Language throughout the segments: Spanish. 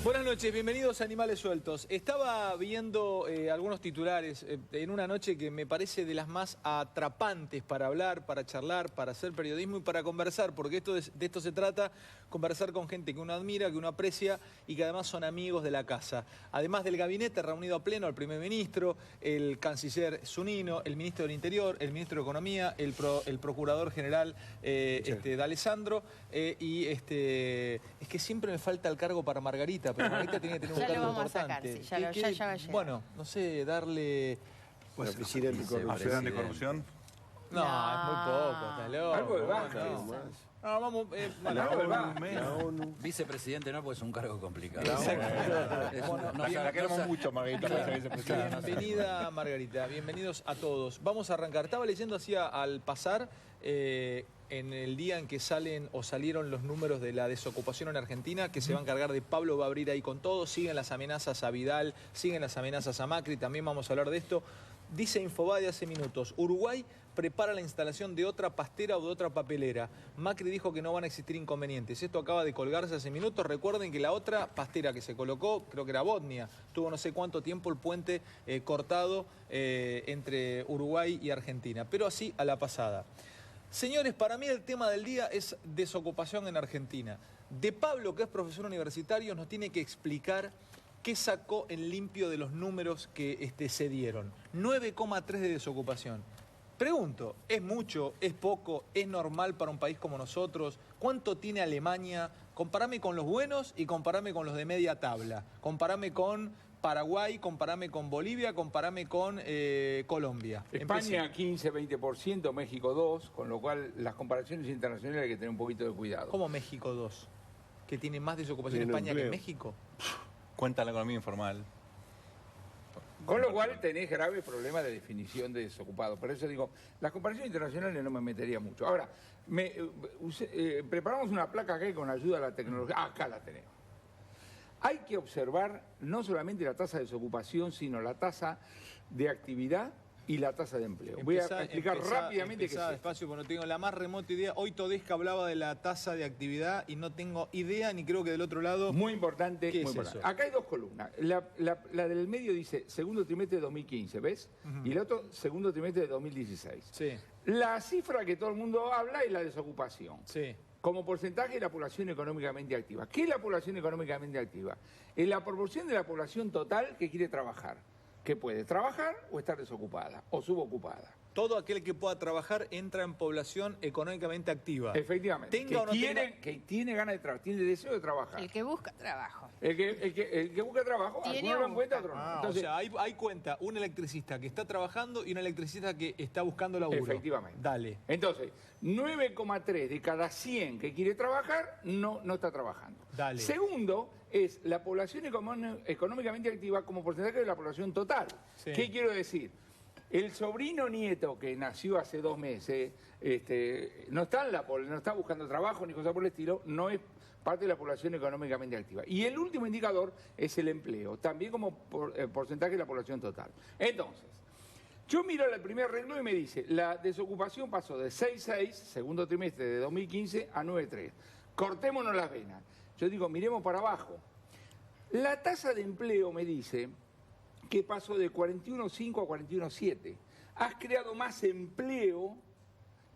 Buenas noches, bienvenidos a Animales Sueltos. Estaba viendo algunos titulares en una noche que me parece de las más atrapantes para hablar, para charlar, para hacer periodismo y para conversar, porque de esto se trata, conversar con gente que uno admira, que uno aprecia y que además son amigos de la casa. Además del gabinete reunido a pleno, el primer ministro, el canciller Zunino, el ministro del Interior, el ministro de Economía, el procurador general D'Alessandro es que siempre me falta el cargo para Margarita, pero Margarita tiene que tener un cargo importante. Ya va a llegar. Bueno, no sé, darle... Bueno, presidente de corrupción. No, es muy poco, está loco. Algo de baja. No, vamos... La ONU. Vicepresidente no, pues es un cargo complicado. La queremos mucho, Margarita, para ser vicepresidenta. Bienvenida, Margarita. Bienvenidos a todos. Vamos a arrancar. Estaba leyendo así al pasar, en el día en que salen o salieron los números de la desocupación en Argentina, que se va a encargar de Pablo, va a abrir ahí con todo. Siguen las amenazas a Vidal, siguen las amenazas a Macri. También vamos a hablar de esto. Dice Infobae hace minutos, Uruguay prepara la instalación de otra pastera o de otra papelera. Macri dijo que no van a existir inconvenientes. Esto acaba de colgarse hace minutos. Recuerden que la otra pastera que se colocó, creo que era Botnia, tuvo no sé cuánto tiempo el puente cortado entre Uruguay y Argentina. Pero así a la pasada. Señores, para mí el tema del día es desocupación en Argentina. De Pablo, que es profesor universitario, nos tiene que explicar qué sacó en limpio de los números que se dieron. 9,3 de desocupación. Pregunto, ¿es mucho, es poco, es normal para un país como nosotros? ¿Cuánto tiene Alemania? Comparame con los buenos y comparame con los de media tabla. Comparame con Paraguay, comparame con Bolivia, comparame con Colombia. España 15, 20%, México 2%, con lo cual las comparaciones internacionales hay que tener un poquito de cuidado. ¿Cómo México 2? ¿Que tiene más desocupación en España que México? Cuenta la economía informal. Con lo cual tenés graves problemas de definición de desocupado. Por eso digo, las comparaciones internacionales no me metería mucho. Ahora, preparamos una placa acá con ayuda de la tecnología. Acá la tenemos. Hay que observar no solamente la tasa de desocupación, sino la tasa de actividad y la tasa de empleo. Voy a explicar rápidamente qué es despacio, porque no tengo la más remota idea. Hoy Todesca hablaba de la tasa de actividad y no tengo idea, ni creo que del otro lado... Muy importante. ¿Qué muy es importante. eso? Acá hay dos columnas. La del medio dice segundo trimestre de 2015, ¿ves? Y el otro segundo trimestre de 2016. Sí. La cifra que todo el mundo habla es la desocupación. Sí. Como porcentaje de la población económicamente activa. ¿Qué es la población económicamente activa? Es la proporción de la población total que quiere trabajar, que puede trabajar o estar desocupada o subocupada. Todo aquel que pueda trabajar entra en población económicamente activa. Efectivamente. Tenga o no tenga... Que tiene ganas de trabajar, tiene deseo de trabajar. El que busca trabajo. El que busca trabajo, algunos lo encuentra, otros no. Entonces, o sea, hay cuenta un electricista que está trabajando y un electricista que está buscando laburo. Efectivamente. Dale. Entonces, 9,3 de cada 100 que quiere trabajar no está trabajando. Dale. Segundo, es la población económicamente activa como porcentaje de la población total. Sí. ¿Qué quiero decir? El sobrino nieto que nació hace 2 meses no está buscando trabajo ni cosa por el estilo, no es parte de la población económicamente activa. Y el último indicador es el empleo, también como porcentaje de la población total. Entonces, yo miro el primer renglón y me dice, la desocupación pasó de 6,6, segundo trimestre de 2015, a 9,3. Cortémonos las venas. Yo digo, miremos para abajo. La tasa de empleo me dice que pasó de 41,5 a 41,7. Has creado más empleo,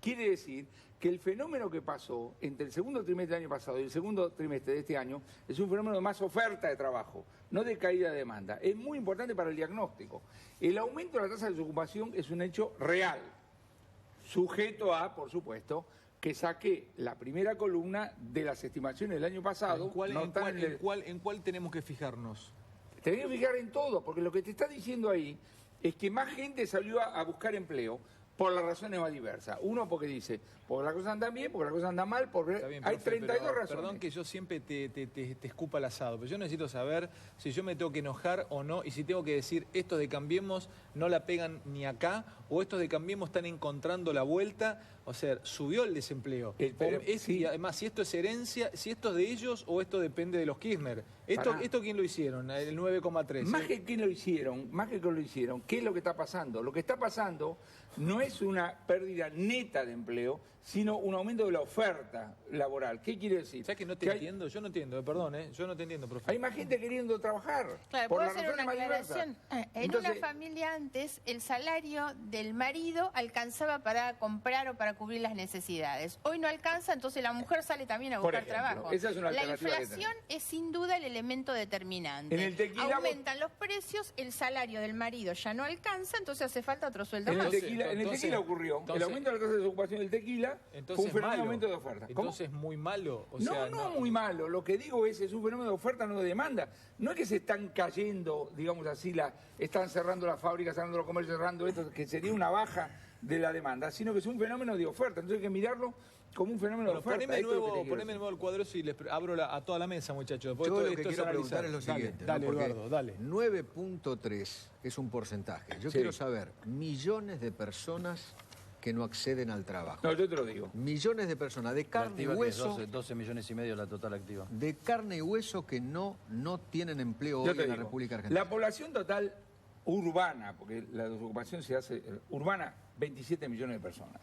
quiere decir que el fenómeno que pasó entre el segundo trimestre del año pasado y el segundo trimestre de este año es un fenómeno de más oferta de trabajo, no de caída de demanda. Es muy importante para el diagnóstico. El aumento de la tasa de desocupación es un hecho real, sujeto a, por supuesto, que saqué la primera columna de las estimaciones del año pasado. ¿En cuál tenemos que fijarnos? Tenés que fijar en todo, porque lo que te está diciendo ahí es que más gente salió a buscar empleo por las razones más diversas. Uno porque dice, porque las cosas andan bien, porque las cosas andan mal, porque Bien, hay profe, 32 razones. Perdón que yo siempre te escupa el asado, pero yo necesito saber si yo me tengo que enojar o no, y si tengo que decir, estos de Cambiemos no la pegan ni acá, o estos de Cambiemos están encontrando la vuelta. O sea, subió el desempleo. Sí. Y además, si esto es herencia, si esto es de ellos o esto depende de los Kirchner. ¿Esto quién lo hicieron? El 9,3. Más que quién lo hicieron, ¿qué es lo que está pasando? Lo que está pasando no es una pérdida neta de empleo, sino un aumento de la oferta laboral. ¿Qué quiere decir? ¿Sabes que no te entiendo? Yo no entiendo, perdón, yo no te entiendo, profe. Hay más gente queriendo trabajar. Claro, por puedo las hacer razones una más diversas. aclaración. En Entonces, una familia antes, el salario del marido alcanzaba para comprar o para cubrir las necesidades. Hoy no alcanza, entonces la mujer sale también a Por buscar ejemplo, trabajo. esa es una La alternativa que inflación es sin duda el elemento determinante. En el tequila, aumentan los precios, el salario del marido ya no alcanza, entonces hace falta otro sueldo En más. el tequila ocurrió. El aumento de la tasa de desocupación del tequila fue un fenómeno de aumento de oferta. Entonces muy malo. No muy malo. Lo que digo es un fenómeno de oferta, no de demanda. No es que se están cayendo, digamos así, están cerrando las fábricas, cerrando los comercios, cerrando esto, que sería una baja de la demanda, sino que es un fenómeno de oferta. Entonces hay que mirarlo como un fenómeno de oferta. Poneme nuevo el cuadro y les abro a toda la mesa, muchachos. Yo lo que quiero preguntar es lo siguiente. Dale, ¿no? Eduardo, dale. 9.3 es un porcentaje. Yo quiero saber, millones de personas que no acceden al trabajo. No, yo te lo digo. Millones de personas de carne y hueso. 12 millones y medio la total activa. De carne y hueso que no tienen empleo Yo hoy te en la digo, República Argentina. la población total urbana, porque la desocupación se hace urbana, 27 millones de personas.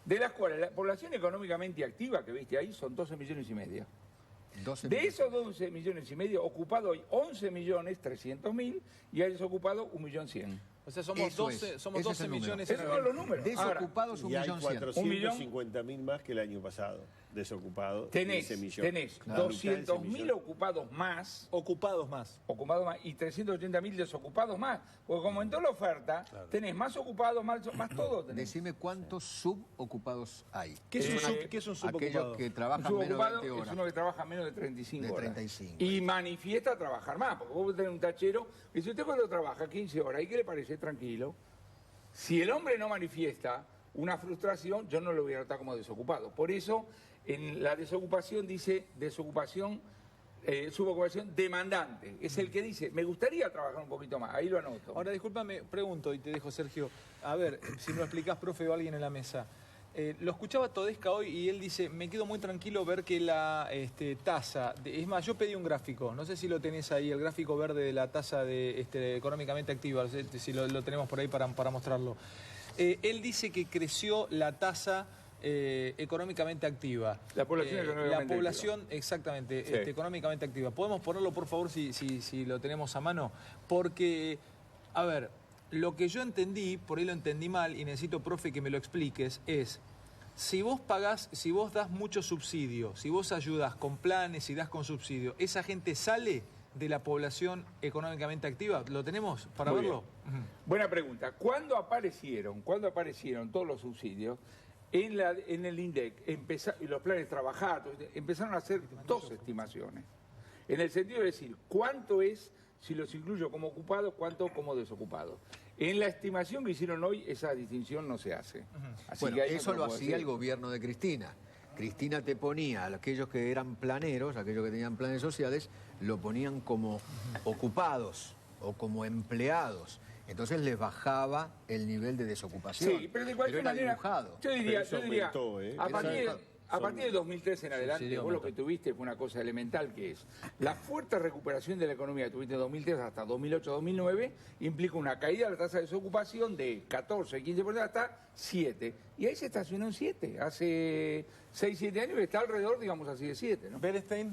De las cuales la población económicamente activa que viste ahí son 12 millones y medio. 12 De millones. esos 12 millones y medio, ocupado hoy 11 millones 300.000 y hay desocupado 1.100.000. O sea, somos Eso 12, es. somos Ese es 12 el número. millones. Esos son los números. Desocupados Y hay 1.100.000. 450.000 más que el año pasado, desocupados. Tenés 15 millones. 200.000 ocupados más Ocupados más. y 380.000 desocupados más. Porque como en toda la oferta, tenés más ocupados, más todo. Tenés. Decime cuántos subocupados hay. ¿Qué es un subocupado? Aquellos que Un trabajan menos de subocupado 20 es horas. uno que trabaja menos de 35 De horas. 35. Y manifiesta trabajar más. Porque vos tenés un tachero y si usted cuando trabaja 15 horas, ¿y qué le parece? Tranquilo. Si el hombre no manifiesta una frustración, yo no lo voy a tratar como desocupado. Por eso, en la desocupación dice subocupación demandante. Es el que dice, me gustaría trabajar un poquito más. Ahí lo anoto. Ahora, discúlpame, pregunto y te dejo, Sergio. A ver, si me lo explicás, profe, o alguien en la mesa. Lo escuchaba Todesca hoy y él dice, me quedo muy tranquilo ver que la tasa, es más, yo pedí un gráfico, no sé si lo tenés ahí, el gráfico verde de la tasa de económicamente activa, no sé si lo tenemos por ahí para mostrarlo. Él dice que creció la tasa económicamente activa. La población económicamente La población, exactamente, Sí. económicamente activa. ¿Podemos ponerlo, por favor, si lo tenemos a mano? Porque, a ver, lo que yo entendí, por ahí lo entendí mal y necesito, profe, que me lo expliques, es... Si vos das mucho subsidio, si vos ayudas con planes y das con subsidio, ¿esa gente sale de la población económicamente activa? ¿Lo tenemos para Muy verlo? bien. Buena pregunta. ¿Cuándo aparecieron todos los subsidios? En el INDEC y los planes trabajados, empezaron a hacer dos estimaciones. En el sentido de decir, ¿cuánto es, si los incluyo como ocupados, cuánto como desocupados? En la estimación que hicieron hoy, esa distinción no se hace. Así Bueno, que ahí no eso te lo puedo hacía decir. el gobierno de Cristina. Cristina te ponía a aquellos que eran planeros, aquellos que tenían planes sociales, lo ponían como ocupados o como empleados. Entonces les bajaba el nivel de desocupación. Sí, pero de cualquier era manera, dibujado. yo diría, Pero eso aumentó, ¿eh? a partir de 2003 en adelante, Subsidio vos lo que tuviste fue una cosa elemental que es la fuerte recuperación de la economía que tuviste de 2003 hasta 2008-2009 implica una caída de la tasa de desocupación de 14, 15% hasta 7. Y ahí se estacionó en 7. Hace 6, 7 años está alrededor, digamos así, de 7, ¿no? Bernstein.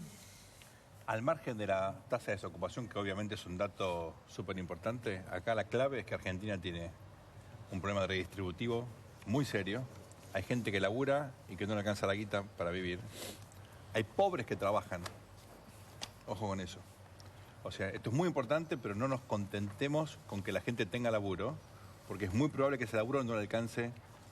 Al margen de la tasa de desocupación, que obviamente es un dato súper importante, acá la clave es que Argentina tiene un problema redistributivo muy serio. Hay gente que labura y que no le alcanza la guita para vivir. Hay pobres que trabajan. Ojo con eso. O sea, esto es muy importante, pero no nos contentemos con que la gente tenga laburo, porque es muy probable que ese laburo no le alcance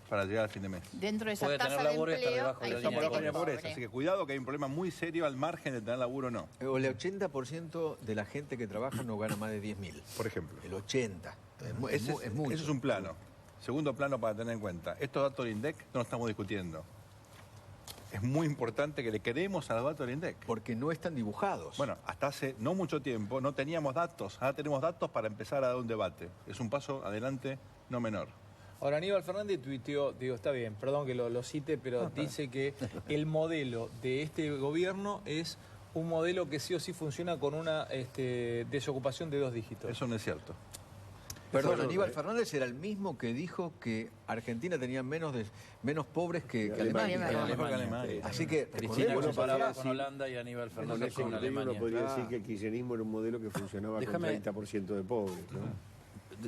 para llegar al fin de mes. Dentro de esa Puede tasa tener de laburo y estar empleo debajo de hay la gente línea que de es pobreza. pobre. Así que cuidado, que hay un problema muy serio al margen de tener laburo o no. O el 80% de la gente que trabaja no gana más de 10.000. Por ejemplo. El 80. Es mucho. Eso es un plano. Segundo plano para tener en cuenta. Estos datos del INDEC no los estamos discutiendo. Es muy importante que le quedemos a los datos del INDEC. Porque no están dibujados. Bueno, hasta hace no mucho tiempo no teníamos datos. Ahora tenemos datos para empezar a dar un debate. Es un paso adelante no menor. Ahora, Aníbal Fernández tuiteó, digo, está bien, perdón que lo cite, pero dice que el modelo de este gobierno es un modelo que sí o sí funciona con una desocupación de 2 dígitos. Eso no es cierto. Perdón, Aníbal Fernández era el mismo que dijo que Argentina tenía menos pobres que Alemania. Mejor que Alemania. Así que Cristina recordemos, comparaba con Holanda y Aníbal Con Fernández ese con criterio uno Alemania. podría decir que el kirchnerismo era un modelo que funcionaba Déjame- con 30% de pobres, ¿no?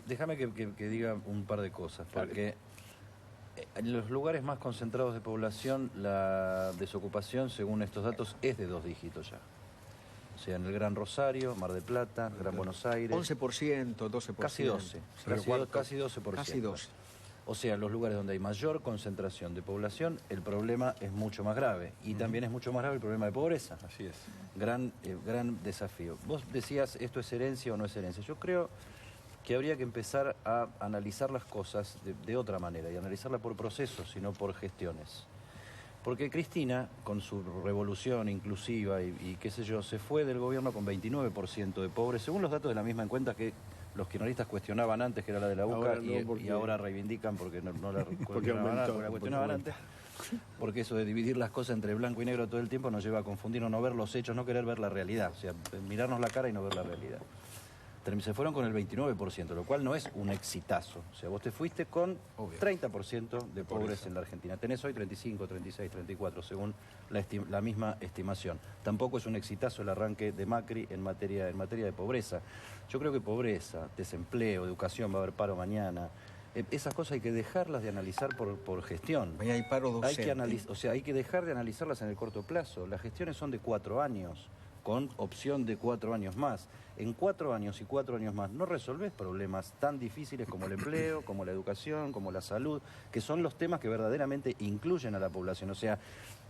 Déjame que diga un par de cosas, porque en los lugares más concentrados de población la desocupación, según estos datos, es de 2 dígitos ya. O sea, en el Gran Rosario, Mar del Plata, Gran Buenos Aires, 11%, 12%. casi 12, casi 12%. Casi 12. O sea, en los lugares donde hay mayor concentración de población, el problema es mucho más grave. Y también es mucho más grave el problema de pobreza. Así es. Gran desafío. Vos decías, ¿esto es herencia o no es herencia? Yo creo que habría que empezar a analizar las cosas de otra manera, y analizarla por procesos y no por gestiones. Porque Cristina, con su revolución inclusiva y qué sé yo, se fue del gobierno con 29% de pobres, según los datos de la misma encuesta que los kirchneristas cuestionaban antes, que era la de la UCA, Ahora no, y ahora reivindican porque no la cuestionaban aumentó, la cuestionaban porque antes. Porque eso de dividir las cosas entre blanco y negro todo el tiempo nos lleva a confundir o no ver los hechos, no querer ver la realidad. O sea, mirarnos la cara y no ver la realidad. Se fueron con el 29%, lo cual no es un exitazo. O sea, vos te fuiste con 30% de pobres en la Argentina. Tenés hoy 35, 36, 34, según la misma estimación. Tampoco es un exitazo el arranque de Macri en materia de pobreza. Yo creo que pobreza, desempleo, educación, va a haber paro mañana. Esas cosas hay que dejarlas de analizar por gestión. Mañana hay paro docente. Hay que dejar de analizarlas en el corto plazo. Las gestiones son de 4 años, con opción de 4 años más. En 4 años y 4 años más no resolvés problemas tan difíciles como el empleo, como la educación, como la salud, que son los temas que verdaderamente incluyen a la población. O sea,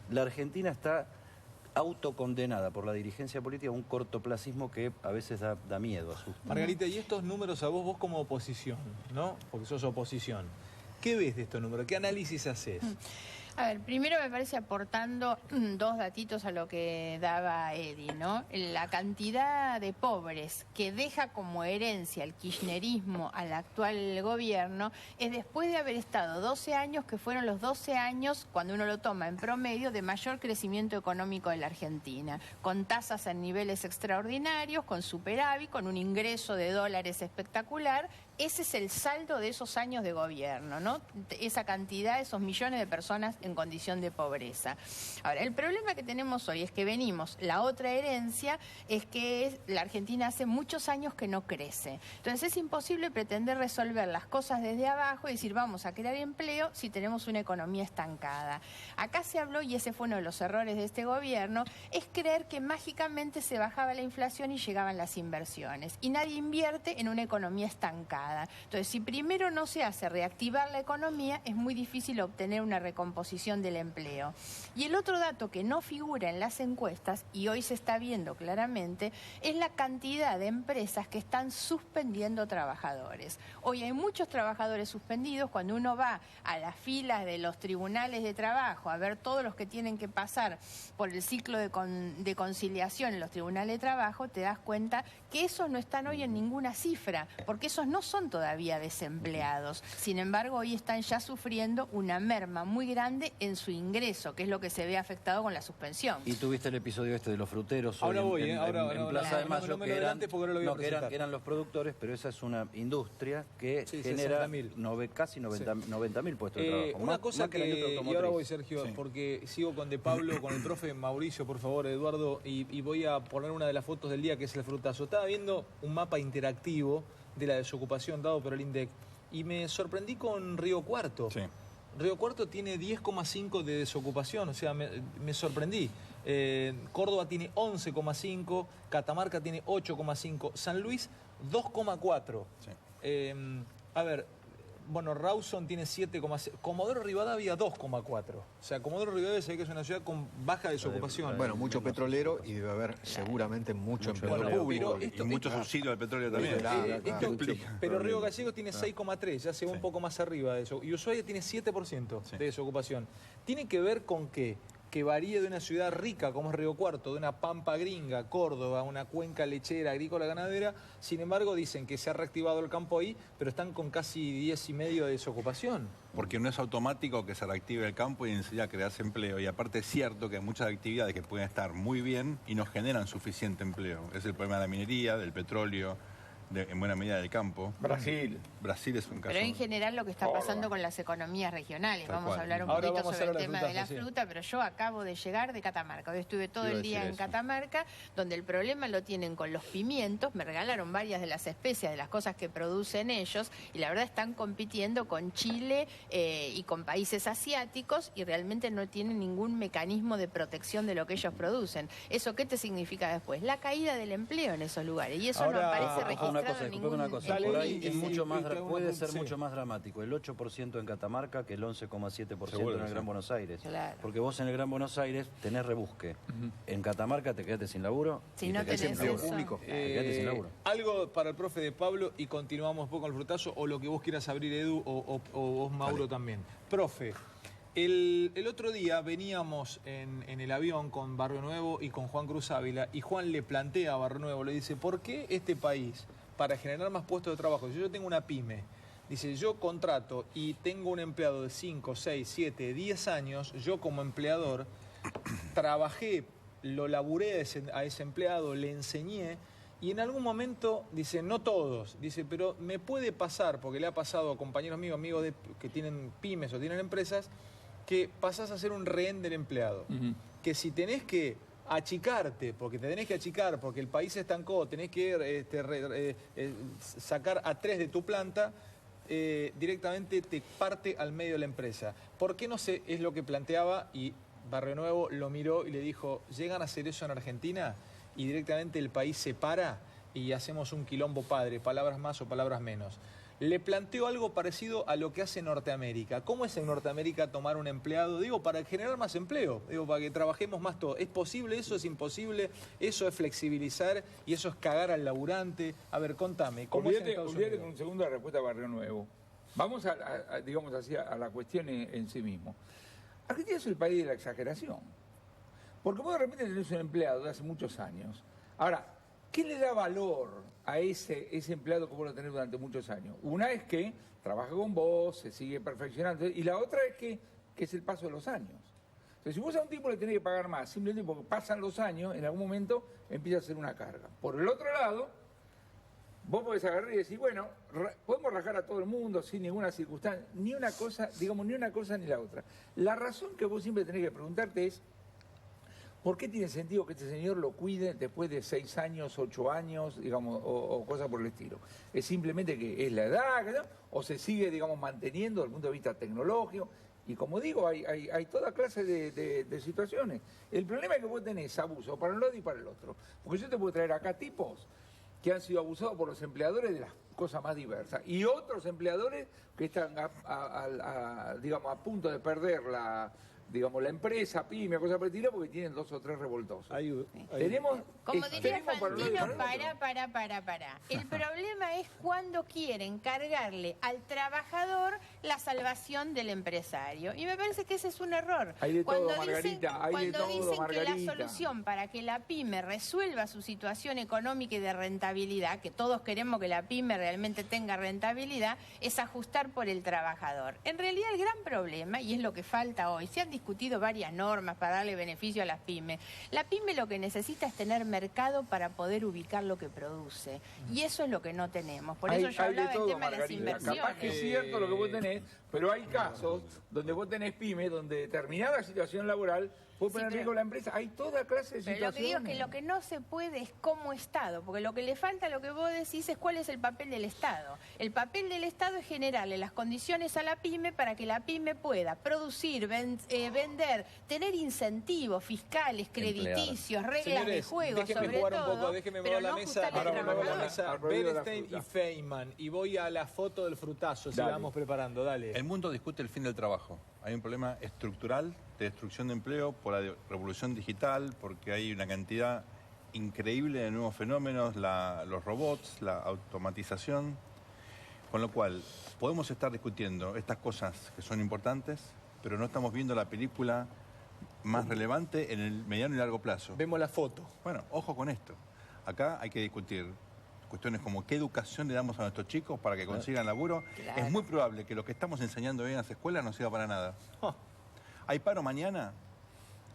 la Argentina está autocondenada por la dirigencia política a un cortoplacismo que a veces da miedo, asusta. Margarita, y estos números a vos como oposición, ¿no? Porque sos oposición. ¿Qué ves de estos números? ¿Qué análisis haces? A ver, primero me parece aportando 2 datitos a lo que daba Edi, ¿no? La cantidad de pobres que deja como herencia el kirchnerismo al actual gobierno es después de haber estado 12 años, que fueron los 12 años, cuando uno lo toma en promedio, de mayor crecimiento económico de la Argentina, con tasas en niveles extraordinarios, con superávit, con un ingreso de dólares espectacular. Ese es el saldo de esos años de gobierno, ¿no? Esa cantidad, esos millones de personas en condición de pobreza. Ahora, el problema que tenemos hoy es que la otra herencia es que la Argentina hace muchos años que no crece. Entonces es imposible pretender resolver las cosas desde abajo y decir vamos a crear empleo si tenemos una economía estancada. Acá se habló, y ese fue uno de los errores de este gobierno, es creer que mágicamente se bajaba la inflación y llegaban las inversiones. Y nadie invierte en una economía estancada. Entonces, si primero no se hace reactivar la economía, es muy difícil obtener una recomposición del empleo. Y el otro dato que no figura en las encuestas, y hoy se está viendo claramente, es la cantidad de empresas que están suspendiendo trabajadores. Hoy hay muchos trabajadores suspendidos. Cuando uno va a las filas de los tribunales de trabajo a ver todos los que tienen que pasar por el ciclo de conciliación en los tribunales de trabajo, te das cuenta que esos no están hoy en ninguna cifra, porque esos no son todavía desempleados. Sin embargo, hoy están ya sufriendo una merma muy grande en su ingreso, que es lo que se ve afectado con la suspensión. Y tuviste el episodio de los fruteros Ahora hoy voy, en no, Plaza de Mayo, no me lo adelante porque ahora lo voy a presentar. que eran los productores, pero esa es una industria que Sí, genera 60.000. casi 90.000 puestos de trabajo. Una cosa más que la industria y automotriz. ahora voy, Sergio, porque sigo con De Pablo, con el profe Mauricio, por favor, Eduardo, y voy a poner una de las fotos del día, que es el frutazo. Estaba viendo un mapa interactivo de la desocupación dado por el INDEC y me sorprendí con Río Cuarto. Sí. Río Cuarto tiene 10,5 de desocupación, o sea, me sorprendí. Córdoba tiene 11,5, Catamarca tiene 8,5, San Luis 2,4. Sí. A ver, bueno, Rawson tiene 7,6, Comodoro Rivadavia 2,4. O sea, Comodoro Rivadavia se ve que es una ciudad con baja desocupación. Bueno, mucho petrolero y debe haber seguramente mucho empleo Bueno, público. pero Y mucho subsidio al petróleo también. Pero Río Gallegos tiene 6,3, ya se va un poco más arriba de eso. Y Ushuaia tiene 7% de desocupación. Tiene que ver con que que varíe de una ciudad rica como es Río Cuarto, de una pampa gringa, Córdoba, una cuenca lechera, agrícola, ganadera. Sin embargo, dicen que se ha reactivado el campo ahí, pero están con casi 10,5 de desocupación. Porque no es automático que se reactive el campo y enseguida crearse empleo. Y aparte es cierto que hay muchas actividades que pueden estar muy bien y no generan suficiente empleo. Es el problema de la minería, del petróleo, en buena medida del campo. Brasil es un caso. Pero en general lo que está pasando con las economías regionales. Vamos a hablar un poquito sobre el tema de la fruta, pero yo acabo de llegar de Catamarca. Hoy estuve todo el día en Catamarca, donde el problema lo tienen con los pimientos. Me regalaron varias de las especias, de las cosas que producen ellos, y la verdad están compitiendo con Chile y con países asiáticos, y realmente no tienen ningún mecanismo de protección de lo que ellos producen. ¿Eso qué te significa después? La caída del empleo en esos lugares, y eso no aparece registrado. Una cosa, por ahí es mucho más, puede ser mucho más dramático el 8% en Catamarca que el 11,7% en el Gran Buenos Aires. Claro. Porque vos en el Gran Buenos Aires tenés rebusque. En Catamarca te quedaste sin laburo. Si y no te quedaste tenés sin laburo eso. público. Te quedaste sin laburo. Algo para el profe de Pablo y continuamos un poco con el frutazo, o lo que vos quieras abrir, Edu, o vos, Mauro, también. Profe, el otro día veníamos en el avión con Barrio Nuevo y con Juan Cruz Ávila, y Juan le plantea a Barrio Nuevo, le dice, ¿por qué este país, para generar más puestos de trabajo, si yo tengo una pyme, dice, yo contrato y tengo un empleado de 5, 6, 7, 10 años, yo como empleador trabajé, lo laburé a ese empleado, le enseñé, y en algún momento, dice, no todos, dice, pero me puede pasar, porque le ha pasado a compañeros míos, que tienen pymes o tienen empresas, que pasás a ser un rehén del empleado. Que si tenés que achicarte, porque te tenés que achicar, porque el país se estancó, tenés que sacar a 3 de tu planta, directamente te parte al medio de la empresa. ¿Por qué no sé? Es lo que planteaba, y Barrio Nuevo lo miró y le dijo, ¿llegan a hacer eso en Argentina? Y directamente el país se para y hacemos un quilombo padre, palabras más o palabras menos. Le planteo algo parecido a lo que hace Norteamérica. ¿Cómo es en Norteamérica tomar un empleado? Digo, para generar más empleo, digo, para que trabajemos más todos. ¿Es posible eso? ¿Es imposible? ¿Eso es flexibilizar y eso es cagar al laburante? A ver, contame, ¿cómo es en Estados Unidos? Olvídate con un segundo la respuesta a Barrio Nuevo. Vamos digamos así, a la cuestión en sí mismo. Argentina es el país de la exageración. Porque vos de repente tenés un empleado de hace muchos años. Ahora, ¿qué le da valor a ese empleado que vos lo tenés durante muchos años? Una es que trabaja con vos, se sigue perfeccionando, y la otra es que es el paso de los años. Entonces, si vos a un tipo le tenés que pagar más, simplemente porque pasan los años, en algún momento empieza a ser una carga. Por el otro lado, vos podés agarrar y decir, bueno, podemos rajar a todo el mundo sin ninguna circunstancia, ni una cosa, digamos, ni una cosa ni la otra. La razón que vos siempre tenés que preguntarte es, ¿por qué tiene sentido que este señor lo cuide después de 6 años, 8 años, digamos, o cosas por el estilo? ¿Es simplemente que es la edad, ¿no? O se sigue, digamos, manteniendo desde el punto de vista tecnológico? Y como digo, hay toda clase de situaciones. El problema es que vos tenés abuso para un lado y para el otro. Porque yo te puedo traer acá tipos que han sido abusados por los empleadores de las cosas más diversas. Y otros empleadores que están, digamos, a punto de perder la empresa, pyme, cosas por el estilo, porque tienen 2 o 3 revoltosos. Tenemos, como diría Fantino, para. para. El problema es cuando quieren cargarle al trabajador la salvación del empresario. Y me parece que ese es un error. Hay de cuando todo, Margarita, hay de todo, dicen Margarita. que la solución para que la pyme resuelva su situación económica y de rentabilidad, que todos queremos que la pyme realmente tenga rentabilidad, es ajustar por el trabajador. En realidad el gran problema, y es lo que falta hoy, se han discutido varias normas para darle beneficio a las pymes. La pyme lo que necesita es tener mercado para poder ubicar lo que produce. Y eso es lo que no tenemos. Por eso yo hablaba del tema de las inversiones. Capaz que es cierto lo que vos tenés, pero hay casos donde vos tenés pymes, donde determinada situación laboral puede poner en riesgo la empresa. Hay toda clase de situaciones. Pero lo que digo es que lo que no se puede es como Estado, porque lo que le falta, lo que vos decís, es cuál es el papel del Estado. El papel del Estado es generarle las condiciones a la pyme para que la pyme pueda producir, vender, tener incentivos fiscales, crediticios, reglas Señores, de juego, déjenme sobre jugar todo, un poco, déjenme pero mover la no mesa, ajustarle al trabajador. Bernstein y Feynman, y voy a la foto del frutazo, si la vamos preparando, dale. El mundo discute el fin del trabajo. Hay un problema estructural de destrucción de empleo por la revolución digital, porque hay una cantidad increíble de nuevos fenómenos, los robots, la automatización, con lo cual podemos estar discutiendo estas cosas que son importantes, pero no estamos viendo la película más relevante en el mediano y largo plazo. Vemos la foto. Bueno, ojo con esto. Acá hay que discutir cuestiones como qué educación le damos a nuestros chicos para que consigan laburo. Claro. Es muy probable que lo que estamos enseñando hoy en las escuelas no sirva para nada. Hay paro mañana.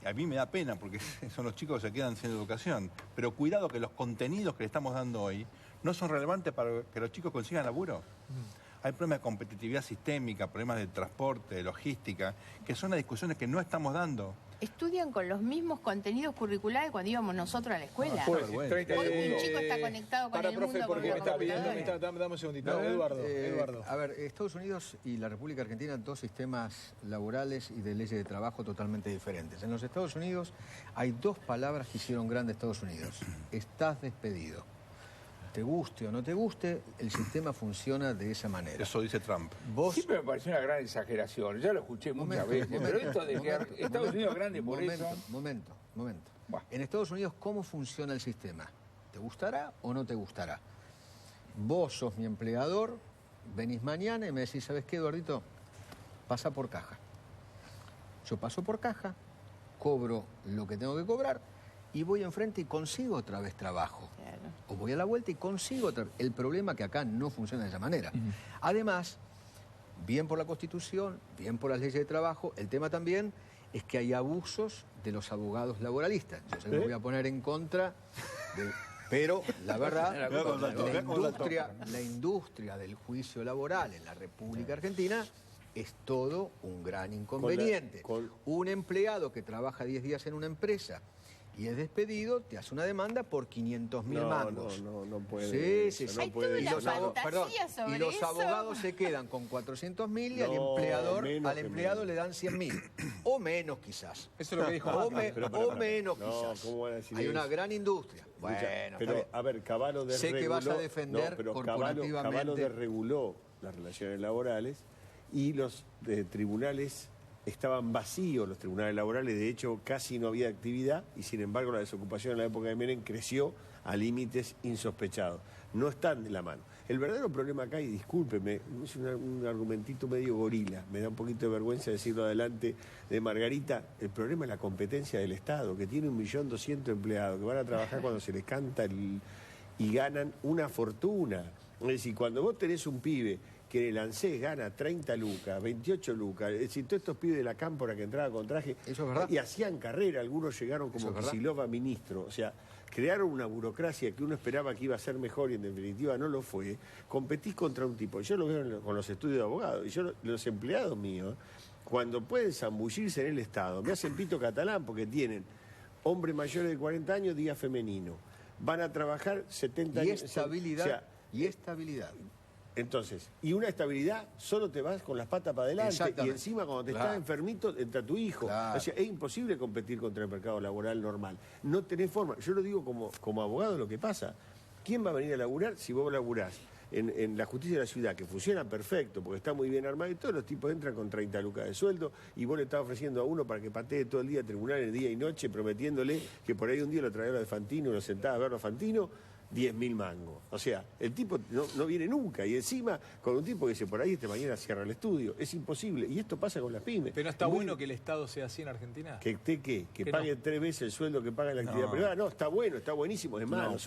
A mí me da pena porque son los chicos que se quedan sin educación. Pero cuidado que los contenidos que le estamos dando hoy no son relevantes para que los chicos consigan laburo. Hay problemas de competitividad sistémica, problemas de transporte, de logística, que son las discusiones que no estamos dando. Estudian con los mismos contenidos curriculares cuando íbamos nosotros a la escuela. Pues, bueno. 30 Hoy un segundos. chico está conectado con Para, el profe, mundo porque con me la está pidiendo, computadora. dame un segundito. No, Eduardo. A ver, Estados Unidos y la República Argentina, dos sistemas laborales y de leyes de trabajo totalmente diferentes. En los Estados Unidos hay dos palabras que hicieron grande a Estados Unidos. Estás despedido. Te guste o no te guste, el sistema funciona de esa manera. Eso dice Trump. Vos, Siempre me pareció una gran exageración, ya lo escuché muchas veces, pero esto de que Estados Unidos es grande por eso... Momento. Buah. En Estados Unidos, ¿cómo funciona el sistema? ¿Te gustará o no te gustará? Vos sos mi empleador, venís mañana y me decís, ¿sabes qué, Eduardito? Pasa por caja. Yo paso por caja, cobro lo que tengo que cobrar y voy enfrente y consigo otra vez trabajo. Claro. O voy a la vuelta y consigo otra vez. El problema es que acá no funciona de esa manera. Además, bien por la Constitución, bien por las leyes de trabajo, el tema también es que hay abusos de los abogados laboralistas. Yo sé que me voy a poner en contra de... Pero la verdad, la industria del juicio laboral en la República Argentina es todo un gran inconveniente. Un empleado que trabaja 10 días en una empresa y es despedido, te hace una demanda por 500.000 mangos. No puede. Sí. No Hay puede. toda una fantasía sobre y los eso. abogados se quedan con 400.000 y al No, empleador, menos al que empleado menos. le dan 100.000. O menos quizás. Eso es lo que dijo O, Macri. o menos No, quizás. ¿cómo van a decir Hay una eso? gran industria. Escucha, Bueno, pero, está bien. a ver, Cavallo desreguló... Sé que vas a defender no, pero corporativamente. Cavallo desreguló las relaciones laborales y los tribunales estaban vacíos, los tribunales laborales. De hecho, casi no había actividad y, sin embargo, la desocupación en la época de Menem creció a límites insospechados. No están de la mano. El verdadero problema acá, y discúlpeme, es un argumentito medio gorila, me da un poquito de vergüenza decirlo adelante de Margarita, el problema es la competencia del Estado, que tiene 1.200.000 empleados, que van a trabajar cuando se les canta y ganan una fortuna. Es decir, cuando vos tenés un pibe que en el ANSES gana 30 lucas, 28 lucas, es decir, todos estos pibes de la cámpora que entraban con traje Eso es verdad. y hacían carrera, algunos llegaron como Eso es verdad. Kicillof a ministro, o sea, crearon una burocracia que uno esperaba que iba a ser mejor y en definitiva no lo fue. Competís contra un tipo, yo lo veo con los estudios de abogados, y yo los empleados míos, cuando pueden zambullirse en el Estado, me hacen pito catalán porque tienen hombres mayores de 40 años, día femenino, van a trabajar 70 Y años. estabilidad. O sea, y estabilidad. entonces, y una estabilidad, solo te vas con las patas para adelante y Exactamente. encima cuando te Claro. estás enfermito entra tu hijo. Claro. O sea, es imposible competir contra el mercado laboral normal. No tenés forma. Yo lo digo como abogado lo que pasa. ¿Quién va a venir a laburar si vos laburás en la justicia de la ciudad, que funciona perfecto, porque está muy bien armado y todos los tipos entran con 30 lucas de sueldo y vos le estás ofreciendo a uno para que patee todo el día tribunales, día y noche, prometiéndole que por ahí un día lo traerá de Fantino y lo sentaba a verlo a Fantino? 10.000 mangos. O sea, el tipo no viene nunca. Y encima, con un tipo que dice, por ahí mañana cierra el estudio. Es imposible. Y esto pasa con las pymes. Pero no está Muy- bueno que el Estado sea así en Argentina. ¿Que Que pague 3 veces el sueldo que paga en la actividad No. privada. No, está bueno, está buenísimo. Es malo. No,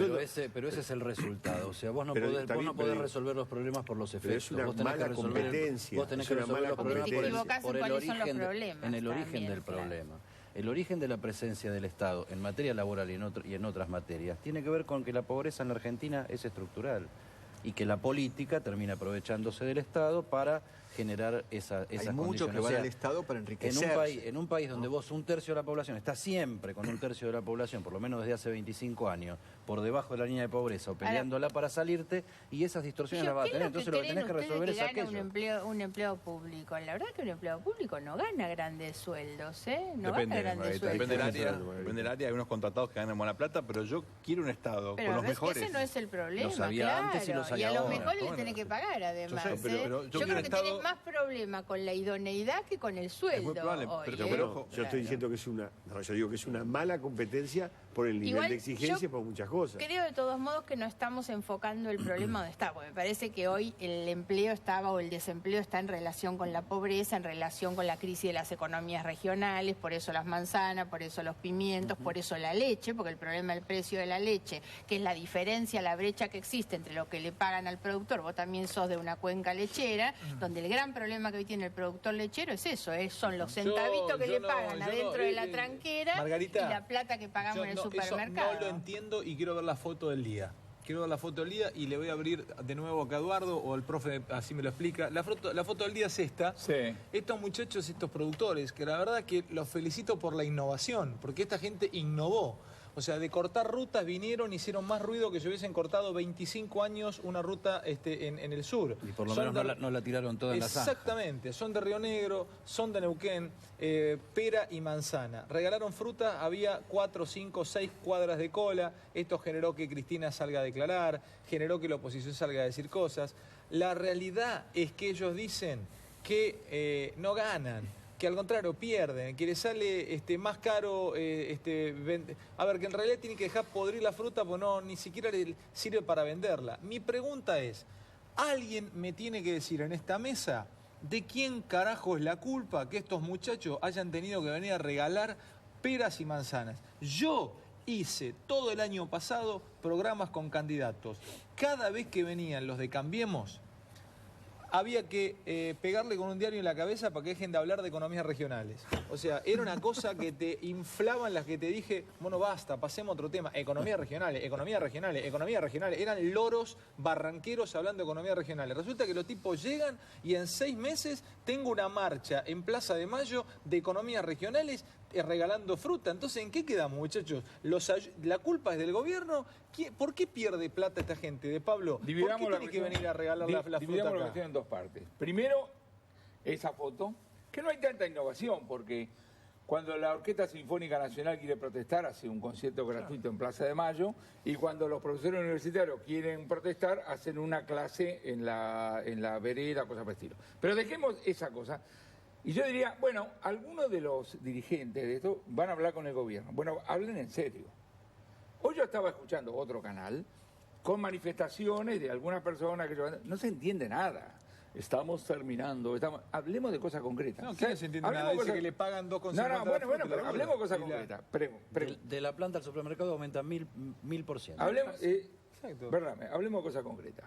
pero ese es el resultado. O sea, vos no Pero podés, está vos bien, no podés pero- resolver los problemas por los efectos. pero es una Vos tenés que mala resolver competencia, vos tenés es que una resolver mala los problemas Porque te equivocás en cuáles son los problemas en el origen también, del claro. problema. El origen de la presencia del Estado en materia laboral y en otras materias tiene que ver con que la pobreza en la Argentina es estructural y que la política termina aprovechándose del Estado para generar esas Hay condiciones. mucho que O van sea, al Estado para enriquecerse. en un país donde vos un tercio de la población está siempre con un tercio de la población, por lo menos desde hace 25 años, por debajo de la línea de pobreza o peleándola para salirte, y esas distorsiones las va a tener. Entonces lo que tenés que resolver es gana aquello. un empleado público? La verdad que un empleado público no gana grandes sueldos, ¿eh? No Depende, gana grandes Margarita, sueldos. depende del área, depende del área. Hay unos contratados que ganan buena plata, pero yo quiero un Estado Pero con los ves que mejores. ese no es el problema, Los había claro. antes y los hay y a los ahora. mejores le Bueno, tenés que pagar, además. yo sé, pero ¿eh? yo Yo quiero creo un que tenés Estado- más problema con la idoneidad que con el sueldo. probable, hoy, Pero ojo, yo estoy diciendo que es una, no, yo digo que es una mala competencia por el nivel Igual, de exigencia yo por muchas cosas. Creo de todos modos que no estamos enfocando el problema donde está, porque me parece que hoy el empleo estaba o el desempleo está en relación con la pobreza, en relación con la crisis de las economías regionales, por eso las manzanas, por eso los pimientos, por eso la leche, porque el problema del precio de la leche, que es la diferencia, la brecha que existe entre lo que le pagan al productor, vos también sos de una cuenca lechera, donde el gran problema que hoy tiene el productor lechero es eso, son los centavitos que le pagan adentro de la tranquera Margarita, y la plata que pagamos en el supermercado. Eso no lo entiendo y quiero ver la foto del día. Quiero ver la foto del día y le voy a abrir de nuevo acá a Eduardo o el profe así me lo explica. La foto del día es esta. Sí. Estos muchachos, estos productores, que la verdad que los felicito por la innovación, porque esta gente innovó. O sea, de cortar rutas vinieron, hicieron más ruido que si hubiesen cortado 25 años una ruta en el sur. Y por lo menos no la tiraron toda en la zanja. Exactamente, son de Río Negro, son de Neuquén, pera y manzana. Regalaron fruta, había 4, 5, 6 cuadras de cola. Esto generó que Cristina salga a declarar, generó que la oposición salga a decir cosas. La realidad es que ellos dicen que no ganan, que al contrario pierden, que les sale más caro, a ver, que en realidad tienen que dejar podrir la fruta porque no, ni siquiera le sirve para venderla. Mi pregunta es, ¿alguien me tiene que decir en esta mesa de quién carajo es la culpa que estos muchachos hayan tenido que venir a regalar peras y manzanas? Yo hice todo el año pasado programas con candidatos. Cada vez que venían los de Cambiemos, había que pegarle con un diario en la cabeza para que dejen de hablar de economías regionales. O sea, era una cosa que te inflaban las que te dije, bueno, basta, pasemos a otro tema. Economías regionales, economías regionales, economías regionales. Eran loros barranqueros hablando de economías regionales. Resulta que los tipos llegan y en 6 meses tengo una marcha en Plaza de Mayo de economías regionales regalando fruta. Entonces, ¿en qué quedamos, muchachos? ¿La culpa es del gobierno? ¿Por qué pierde plata esta gente? De Pablo, ¿por qué tiene que venir a regalar la fruta dividamos la acá? cuestión en dos partes. Primero, esa foto, que no hay tanta innovación, porque cuando la Orquesta Sinfónica Nacional quiere protestar, hace un concierto gratuito en Plaza de Mayo, y cuando los profesores universitarios quieren protestar, hacen una clase en la vereda, cosas por el estilo. Pero dejemos esa cosa. Y yo diría, bueno, algunos de los dirigentes de esto van a hablar con el gobierno. Bueno, hablen en serio. Hoy yo estaba escuchando otro canal con manifestaciones de algunas personas que no se entiende nada. Estamos terminando, hablemos de cosas concretas. No, ¿quién no se entiende nada? Dice que le pagan 2,50. Bueno, pero hablemos de cosas concretas. De la planta al supermercado aumenta 1000%. Hablemos, hablemos de cosas concretas.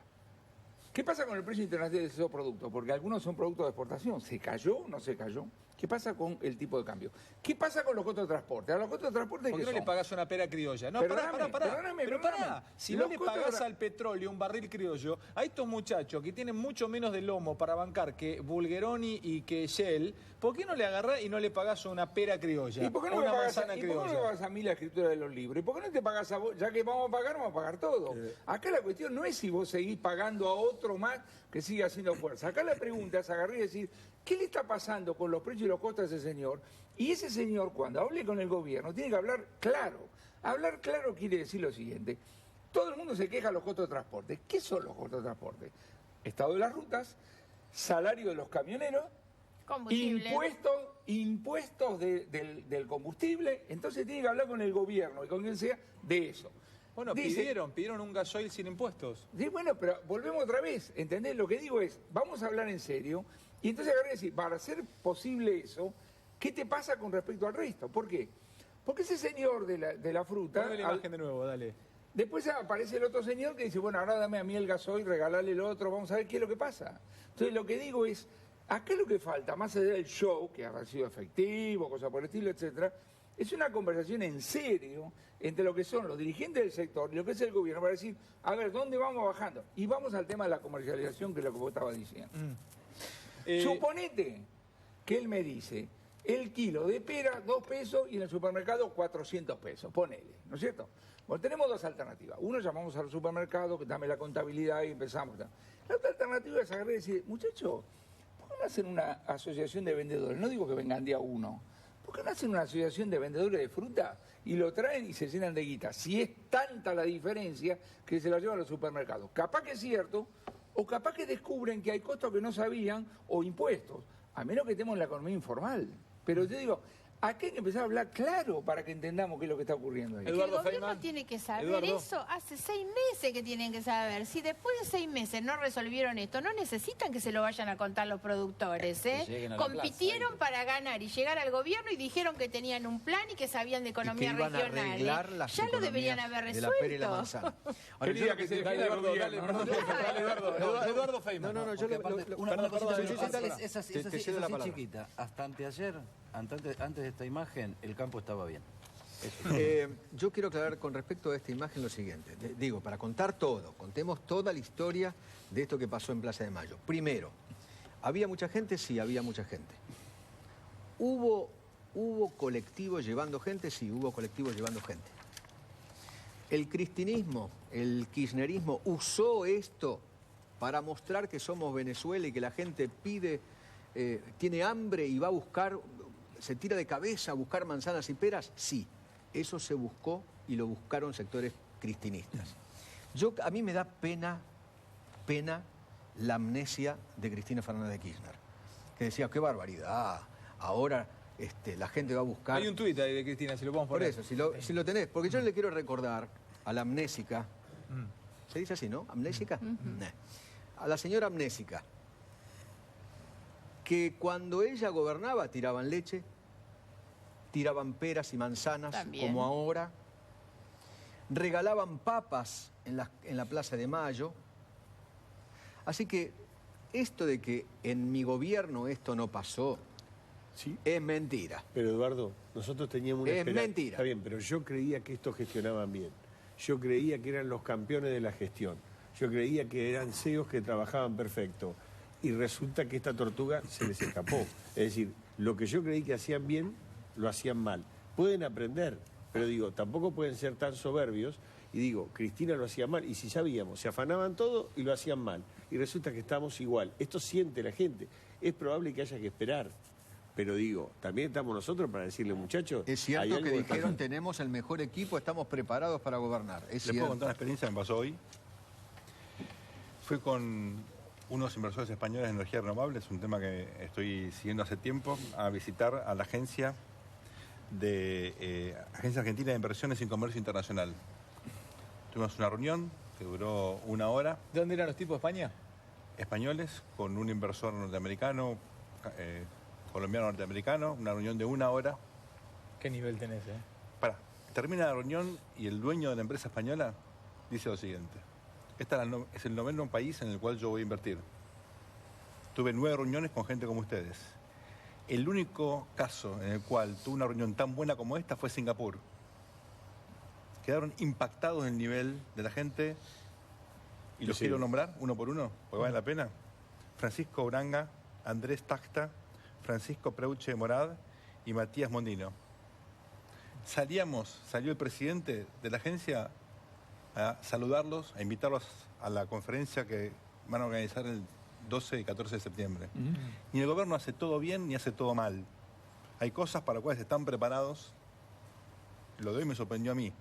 ¿Qué pasa con el precio internacional de esos productos? Porque algunos son productos de exportación. ¿Se cayó o no se cayó? ¿Qué pasa con el tipo de cambio? ¿Qué pasa con los costos de transporte? A los costos de transporte, ¿por qué no le pagás una pera criolla? No, pará. Si no le pagás al petróleo un barril criollo, a estos muchachos que tienen mucho menos de lomo para bancar que Bulgeroni y que Shell, ¿por qué no le agarrás y no le pagás una pera criolla? ¿Y por qué no me pagas a mí la escritura de los libros? ¿Y por qué no te pagás a vos? Ya que vamos a pagar todo. Acá la cuestión no es si vos seguís pagando a otro más que siga haciendo fuerza. Acá la pregunta es agarrar y decir, ¿qué le está pasando con los precios y los costos a ese señor? Y ese señor, cuando hable con el gobierno, tiene que hablar claro. Hablar claro quiere decir lo siguiente. Todo el mundo se queja de los costos de transporte. ¿Qué son los costos de transporte? Estado de las rutas, salario de los camioneros, impuestos del combustible. Entonces tiene que hablar con el gobierno y con quien sea de eso. Bueno, pidieron un gasoil sin impuestos. Sí, bueno, pero volvemos otra vez, ¿entendés? Lo que digo es, vamos a hablar en serio, y entonces agarré y decir, para hacer posible eso, ¿qué te pasa con respecto al resto? ¿Por qué? Porque ese señor de la fruta... Ponle la imagen de nuevo, dale. Después aparece el otro señor que dice, bueno, ahora dame a mí el gasoil, regalale el otro, vamos a ver qué es lo que pasa. Entonces lo que digo es, acá lo que falta, más allá del show, que ha sido efectivo, cosas por el estilo, etcétera, es una conversación en serio entre lo que son los dirigentes del sector y lo que es el gobierno para decir, a ver, ¿dónde vamos bajando? Y vamos al tema de la comercialización, que es lo que vos estabas diciendo. Suponete que él me dice, el kilo de pera, 2 pesos, y en el supermercado 400 pesos, ponele, ¿no es cierto? Bueno, tenemos dos alternativas. Uno, llamamos al supermercado, que dame la contabilidad y empezamos. La otra alternativa es agarrar y decir, muchachos, ¿por qué no hacen una asociación de vendedores? No digo que vengan día uno. ¿Por qué no hacen una asociación de vendedores de fruta y lo traen y se llenan de guita? Si es tanta la diferencia que se la llevan a los supermercados. Capaz que es cierto, O capaz que descubren que hay costos que no sabían o impuestos, a menos que estemos en la economía informal. Pero yo digo, aquí hay que empezar a hablar claro para que entendamos qué es lo que está ocurriendo ahí. El gobierno tiene que saber eso. Hace 6 meses que tienen que saber. Si después de 6 meses no resolvieron esto, no necesitan que se lo vayan a contar los productores. Compitieron para ganar y llegar al gobierno y dijeron que tenían un plan y que sabían de economía regional. Ya lo deberían haber resuelto. Quería que se defienda el gobierno. Eduardo Feynman. No, yo una cosita esa chiquita. Hasta anteayer, antes de esta imagen, el campo estaba bien. Yo quiero aclarar con respecto a esta imagen lo siguiente. Digo, para contar todo, contemos toda la historia de esto que pasó en Plaza de Mayo. Primero, ¿había mucha gente? Sí, había mucha gente. ¿Hubo colectivos llevando gente? Sí, hubo colectivos llevando gente. El cristinismo, el kirchnerismo usó esto para mostrar que somos Venezuela y que la gente pide, tiene hambre y va a buscar, se tira de cabeza a buscar manzanas y peras. Sí, eso se buscó y lo buscaron sectores cristinistas. A mí me da pena la amnesia de Cristina Fernández de Kirchner, que decía, qué barbaridad, ahora la gente va a buscar... Hay un tuit ahí de Cristina, si lo podemos poner. Por eso, si lo tenés, porque yo le quiero recordar a la amnésica, ¿se dice así, no? ¿Amnésica? A la señora amnésica, que cuando ella gobernaba tiraban leche, tiraban peras y manzanas, como ahora, regalaban papas en la Plaza de Mayo. Así que esto de que en mi gobierno esto no pasó, ¿sí? Es mentira. Pero Eduardo, nosotros teníamos una esperanza. Es mentira. Está bien, pero yo creía que estos gestionaban bien. Yo creía que eran los campeones de la gestión. Yo creía que eran CEOs que trabajaban perfecto. Y resulta que esta tortuga se les escapó. Es decir, lo que yo creí que hacían bien, lo hacían mal. Pueden aprender, pero digo, tampoco pueden ser tan soberbios. Y digo, Cristina lo hacía mal. Y si sabíamos, se afanaban todo y lo hacían mal. Y resulta que estamos igual. Esto siente la gente. Es probable que haya que esperar. Pero digo, también estamos nosotros para decirle, muchachos... Es cierto que dijeron, tenemos el mejor equipo, estamos preparados para gobernar. ¿Les puedo contar una experiencia que me pasó hoy? Fui con unos inversores españoles de energías renovables, un tema que estoy siguiendo hace tiempo, a visitar a la Agencia Argentina de Inversiones y Comercio Internacional. Tuvimos una reunión que duró 1 hora. ¿De dónde eran los tipos de España? Españoles, con un inversor norteamericano, colombiano-norteamericano, una reunión de 1 hora. ¿Qué nivel tenés, Termina la reunión y el dueño de la empresa española dice lo siguiente. Este es el 9º país en el cual yo voy a invertir. Tuve 9 reuniones con gente como ustedes. El único caso en el cual tuve una reunión tan buena como esta fue Singapur. Quedaron impactados en el nivel de la gente y los quiero nombrar uno por uno, porque vale la pena. Francisco Uranga, Andrés Tacta, Francisco Preuche Morad y Matías Mondino. Salió el presidente de la agencia a saludarlos, a invitarlos a la conferencia que van a organizar el 12 y 14 de septiembre. Y el gobierno hace todo bien ni hace todo mal. Hay cosas para las cuales están preparados. Lo de hoy me sorprendió a mí.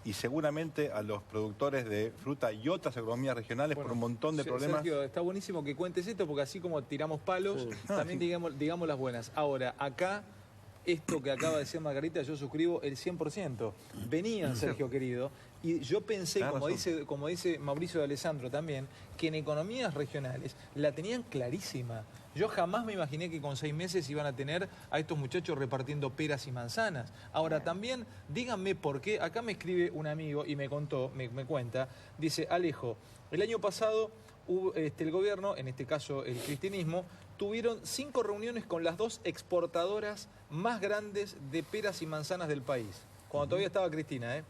Y seguramente a los productores de fruta y otras economías regionales por un montón de problemas. Sergio, está buenísimo que cuentes esto porque así como tiramos palos, también digamos las buenas. Ahora, acá, esto que acaba de decir Margarita, yo suscribo el 100%. Venían, Sergio querido, y yo pensé, como dice Mauricio de Alessandro también, que en economías regionales la tenían clarísima. Yo jamás me imaginé que con 6 meses iban a tener a estos muchachos repartiendo peras y manzanas. Ahora también, díganme por qué, acá me escribe un amigo y me cuenta, dice, Alejo, el año pasado el gobierno, en este caso el cristinismo, tuvieron 5 reuniones con las 2 exportadoras más grandes de peras y manzanas del país, cuando todavía estaba Cristina,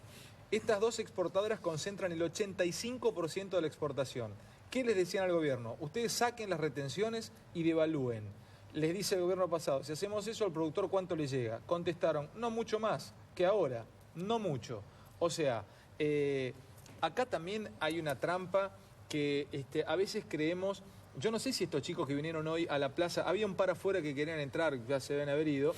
Estas 2 exportadoras concentran el 85% de la exportación. ¿Qué les decían al gobierno? Ustedes saquen las retenciones y devalúen. Les dice el gobierno pasado, si hacemos eso, al productor, ¿cuánto le llega? Contestaron, no mucho más que ahora, no mucho. O sea, acá también hay una trampa que a veces creemos... Yo no sé si estos chicos que vinieron hoy a la plaza, había un par afuera que querían entrar, ya se deben haber ido,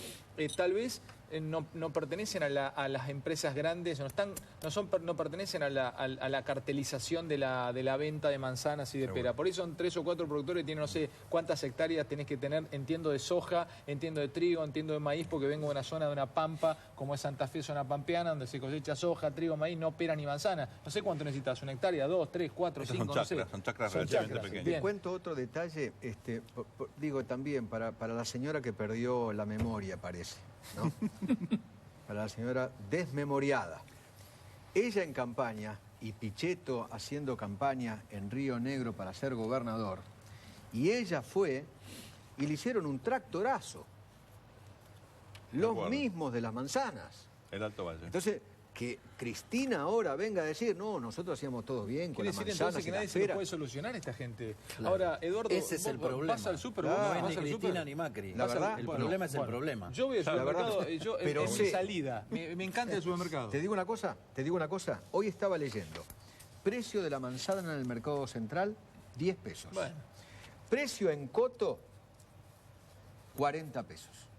tal vez no pertenecen a las empresas grandes, no pertenecen a la cartelización de la venta de manzanas y de pera. Por ahí son 3 o 4 productores, tienen no sé cuántas hectáreas tenés que tener, entiendo de soja, entiendo de trigo, entiendo de maíz, porque vengo de una zona de una pampa, como es Santa Fe, zona pampeana, donde se cosecha soja, trigo, maíz, no pera ni manzana. No sé cuánto necesitas, una hectárea, 2, 3, 4, 5, no sé. Son chacras relativamente pequeñas. Te cuento otro detalle, digo también, para la señora que perdió la memoria, parece, ¿no? Para la señora desmemoriada. Ella en campaña y Pichetto haciendo campaña en Río Negro para ser gobernador, y ella fue y le hicieron un tractorazo. Los mismos de las manzanas. El Alto Valle. Entonces, que Cristina ahora venga a decir, no, nosotros hacíamos todo bien con las manzanas entonces que y la nadie se lo pera. puede solucionar a esta gente. Claro. Ahora, Eduardo, ese es el problema. Pasa al súper, No vas es ni al Cristina súper. ni Macri. La verdad, el problema es el problema. Yo voy al supermercado, pero es mi salida. Me encanta el supermercado. Te digo una cosa, hoy estaba leyendo, precio de la manzana en el mercado central, 10 pesos. Bueno. Precio en coto, 40 pesos.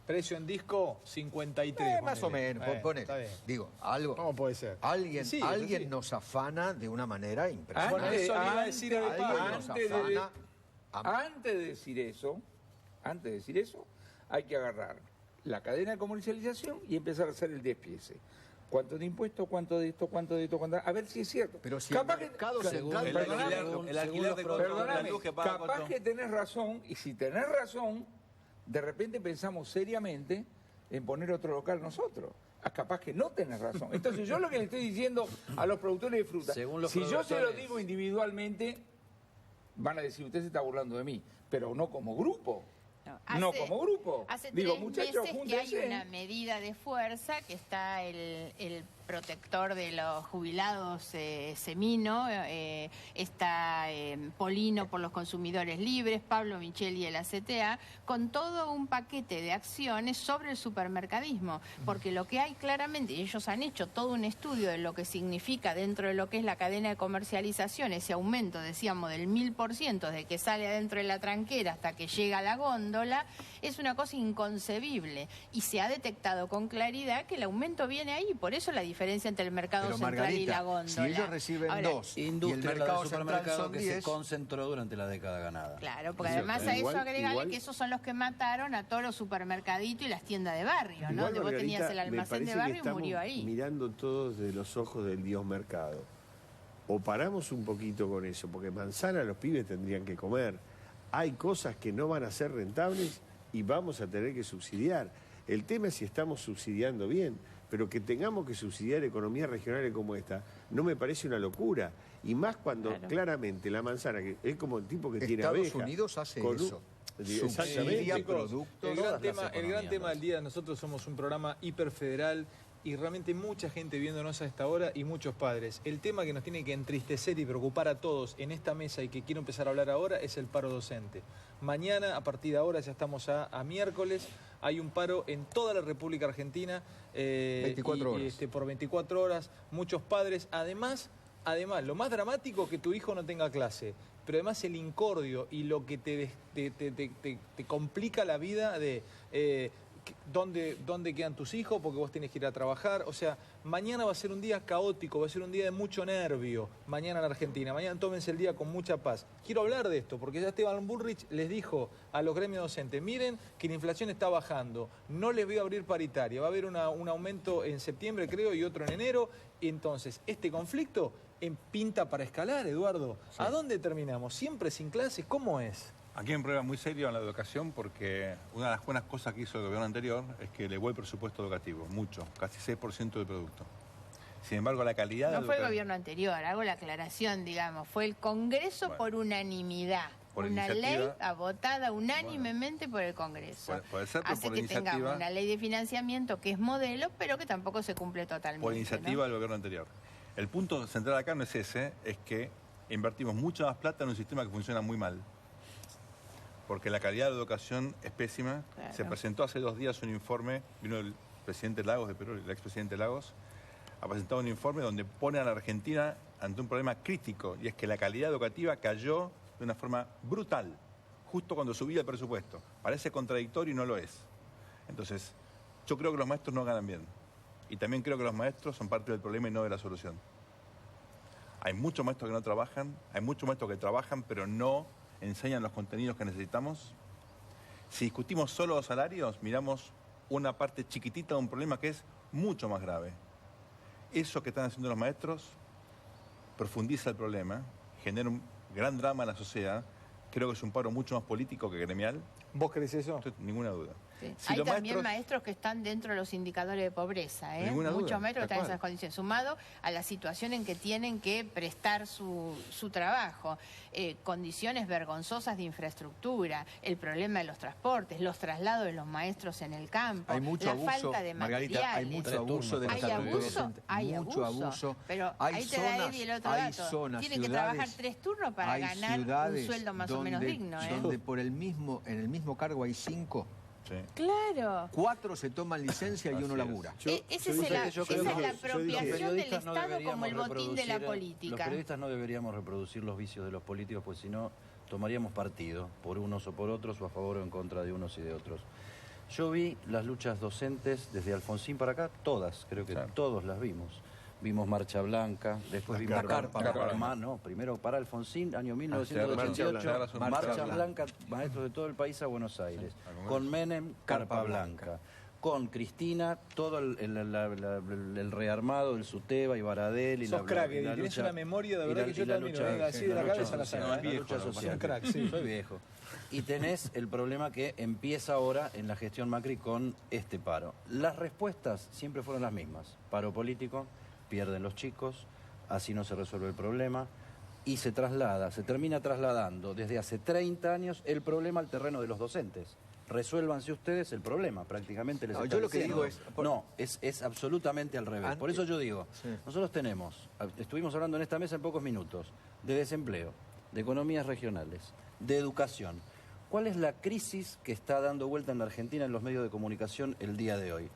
Precio en disco, 53. Más o menos, ponele. Está bien. Digo, algo. ¿Cómo puede ser? Alguien Sí, nos afana de una manera impresionante. Bueno, eso le iba a decir a Antes de decir eso, hay que agarrar la cadena de comercialización y empezar a hacer el despiece. ¿Cuánto de impuestos? ¿Cuánto de esto? ¿Cuánto de esto? A ver si es cierto. Pero si capaz el mercado central... El alquiler de Perdóname, capaz que tenés razón, y si tenés razón, de repente pensamos seriamente en poner otro local nosotros. Capaz que no tenés razón. Entonces yo lo que le estoy diciendo a los productores de fruta, si yo se lo digo individualmente, van a decir, usted se está burlando de mí, pero no como grupo. No como grupo. Hace Digo, 3 muchachos, meses que hay júntense. una medida de fuerza, que está el protector de los jubilados Semino, está Polino por los consumidores libres, Pablo Micheli y la CTA, con todo un paquete de acciones sobre el supermercadismo, porque lo que hay claramente, y ellos han hecho todo un estudio de lo que significa dentro de lo que es la cadena de comercialización, ese aumento, decíamos, del 1000% de que sale adentro de la tranquera hasta que llega a la góndola, es una cosa inconcebible, y se ha detectado con claridad que el aumento viene ahí, por eso la diferencia entre el mercado Pero, central Margarita, y la góndola. si ellos reciben Ahora, 2 y el Industria mercado del central supermercado son que 10... se concentró durante la década ganada. Claro, porque además a eso agregarle que esos son los que mataron a todos los supermercaditos y las tiendas de barrio, ¿no? Donde vos tenías el almacén de barrio y murió ahí. Mirando todos de los ojos del Dios mercado. O paramos un poquito con eso, porque manzana los pibes tendrían que comer. Hay cosas que no van a ser rentables y vamos a tener que subsidiar. El tema es si estamos subsidiando bien, pero que tengamos que subsidiar economías regionales como esta, no me parece una locura. Y más cuando claramente la manzana, que es como el tipo que tiene abeja. Estados Unidos hace eso. Exactamente. Productos. El gran tema del día, nosotros somos un programa hiperfederal y realmente mucha gente viéndonos a esta hora y muchos padres. El tema que nos tiene que entristecer y preocupar a todos en esta mesa y que quiero empezar a hablar ahora es el paro docente. Mañana, a partir de ahora, ya estamos a miércoles, hay un paro en toda la República Argentina. 24 horas. Por 24 horas, muchos padres. Además, lo más dramático es que tu hijo no tenga clase, pero además el incordio y lo que te complica la vida de dónde quedan tus hijos porque vos tenés que ir a trabajar. O sea, mañana va a ser un día caótico, va a ser un día de mucho nervio, mañana en Argentina. Mañana tómense el día con mucha paz. Quiero hablar de esto porque ya Esteban Bullrich les dijo a los gremios docentes, miren que la inflación está bajando, no les voy a abrir paritaria, va a haber un aumento en septiembre creo y otro en enero. Entonces, este conflicto pinta para escalar, Eduardo. Sí. ¿A dónde terminamos? ¿Siempre sin clases? ¿Cómo es? Aquí hay un problema muy serio en la educación porque una de las buenas cosas que hizo el gobierno anterior es que elevó el presupuesto educativo, mucho, casi 6% del producto. Sin embargo, la calidad... No fue el gobierno anterior, hago la aclaración, digamos, fue el Congreso por unanimidad. Una ley votada unánimemente por el Congreso. Puede ser, pero hace por que iniciativa, tengamos una ley de financiamiento que es modelo, pero que tampoco se cumple totalmente. Por iniciativa del gobierno anterior. El punto central acá no es ese, es que invertimos mucha más plata en un sistema que funciona muy mal. Porque la calidad de la educación es pésima. Claro. Se presentó hace 2 días un informe, vino el presidente Lagos de Perú, el expresidente Lagos, ha presentado un informe donde pone a la Argentina ante un problema crítico, y es que la calidad educativa cayó de una forma brutal, justo cuando subía el presupuesto. Parece contradictorio y no lo es. Entonces, yo creo que los maestros no ganan bien. Y también creo que los maestros son parte del problema y no de la solución. Hay muchos maestros que no trabajan, hay muchos maestros que trabajan, pero no enseñan los contenidos que necesitamos. Si discutimos solo los salarios, miramos una parte chiquitita de un problema que es mucho más grave. Eso que están haciendo los maestros profundiza el problema, genera un gran drama en la sociedad. Creo que es un paro mucho más político que gremial. ¿Vos crees eso? Ninguna duda. Sí. Si Hay los también maestros que están dentro de los indicadores de pobreza, Ninguna muchos duda, maestros que tal están en cual. esas condiciones, sumado a la situación en que tienen que prestar su trabajo, condiciones vergonzosas de infraestructura, el problema de los transportes, los traslados de los maestros en el campo, Hay mucho la abuso, falta de materiales. Margarita, hay mucho abuso de los Hay salarios abuso, docentes. hay Mucho abuso, pero Hay ahí te da zonas, Eddie el otro hay dato. zonas, Tienen que ciudades, trabajar 3 turnos para hay ganar un ciudades sueldo más o menos digno. donde por en el mismo cargo hay 5. Sí. Claro. 4 se toman licencia y Así uno es. labura. Esa es la los apropiación del periodistas no Estado como el deberíamos botín de la reproducir- Los política. periodistas no deberíamos reproducir los vicios de los políticos, pues si no tomaríamos partido por unos o por otros, o a favor o en contra de unos y de otros. Yo vi las luchas docentes desde Alfonsín para acá, todas, creo que Claro. todos las vimos. Vimos Marcha Blanca, después vimos primero para Alfonsín, año 1988, Marcha Blanca, maestros de todo el país a Buenos Aires. Con Menem, Carpa Blanca. Con Cristina, todo el rearmado del Suteba y Baradel y Sos crack, Eddie, tenés una memoria de verdad que yo también lo venga así de la cabeza la saco. la lucha social. Un crack, sí. Soy viejo. Y tenés el problema que empieza ahora en la gestión Macri con este paro. Las respuestas siempre fueron las mismas. Paro político, pierden los chicos, así no se resuelve el problema y se termina trasladando desde hace 30 años el problema al terreno de los docentes. Resuélvanse ustedes el problema, prácticamente les está yo lo que diciendo. digo No, es absolutamente al revés. Por eso yo digo, nosotros estuvimos hablando en esta mesa en pocos minutos, de desempleo, de economías regionales, de educación. ¿Cuál es la crisis que está dando vuelta en la Argentina en los medios de comunicación el día de hoy?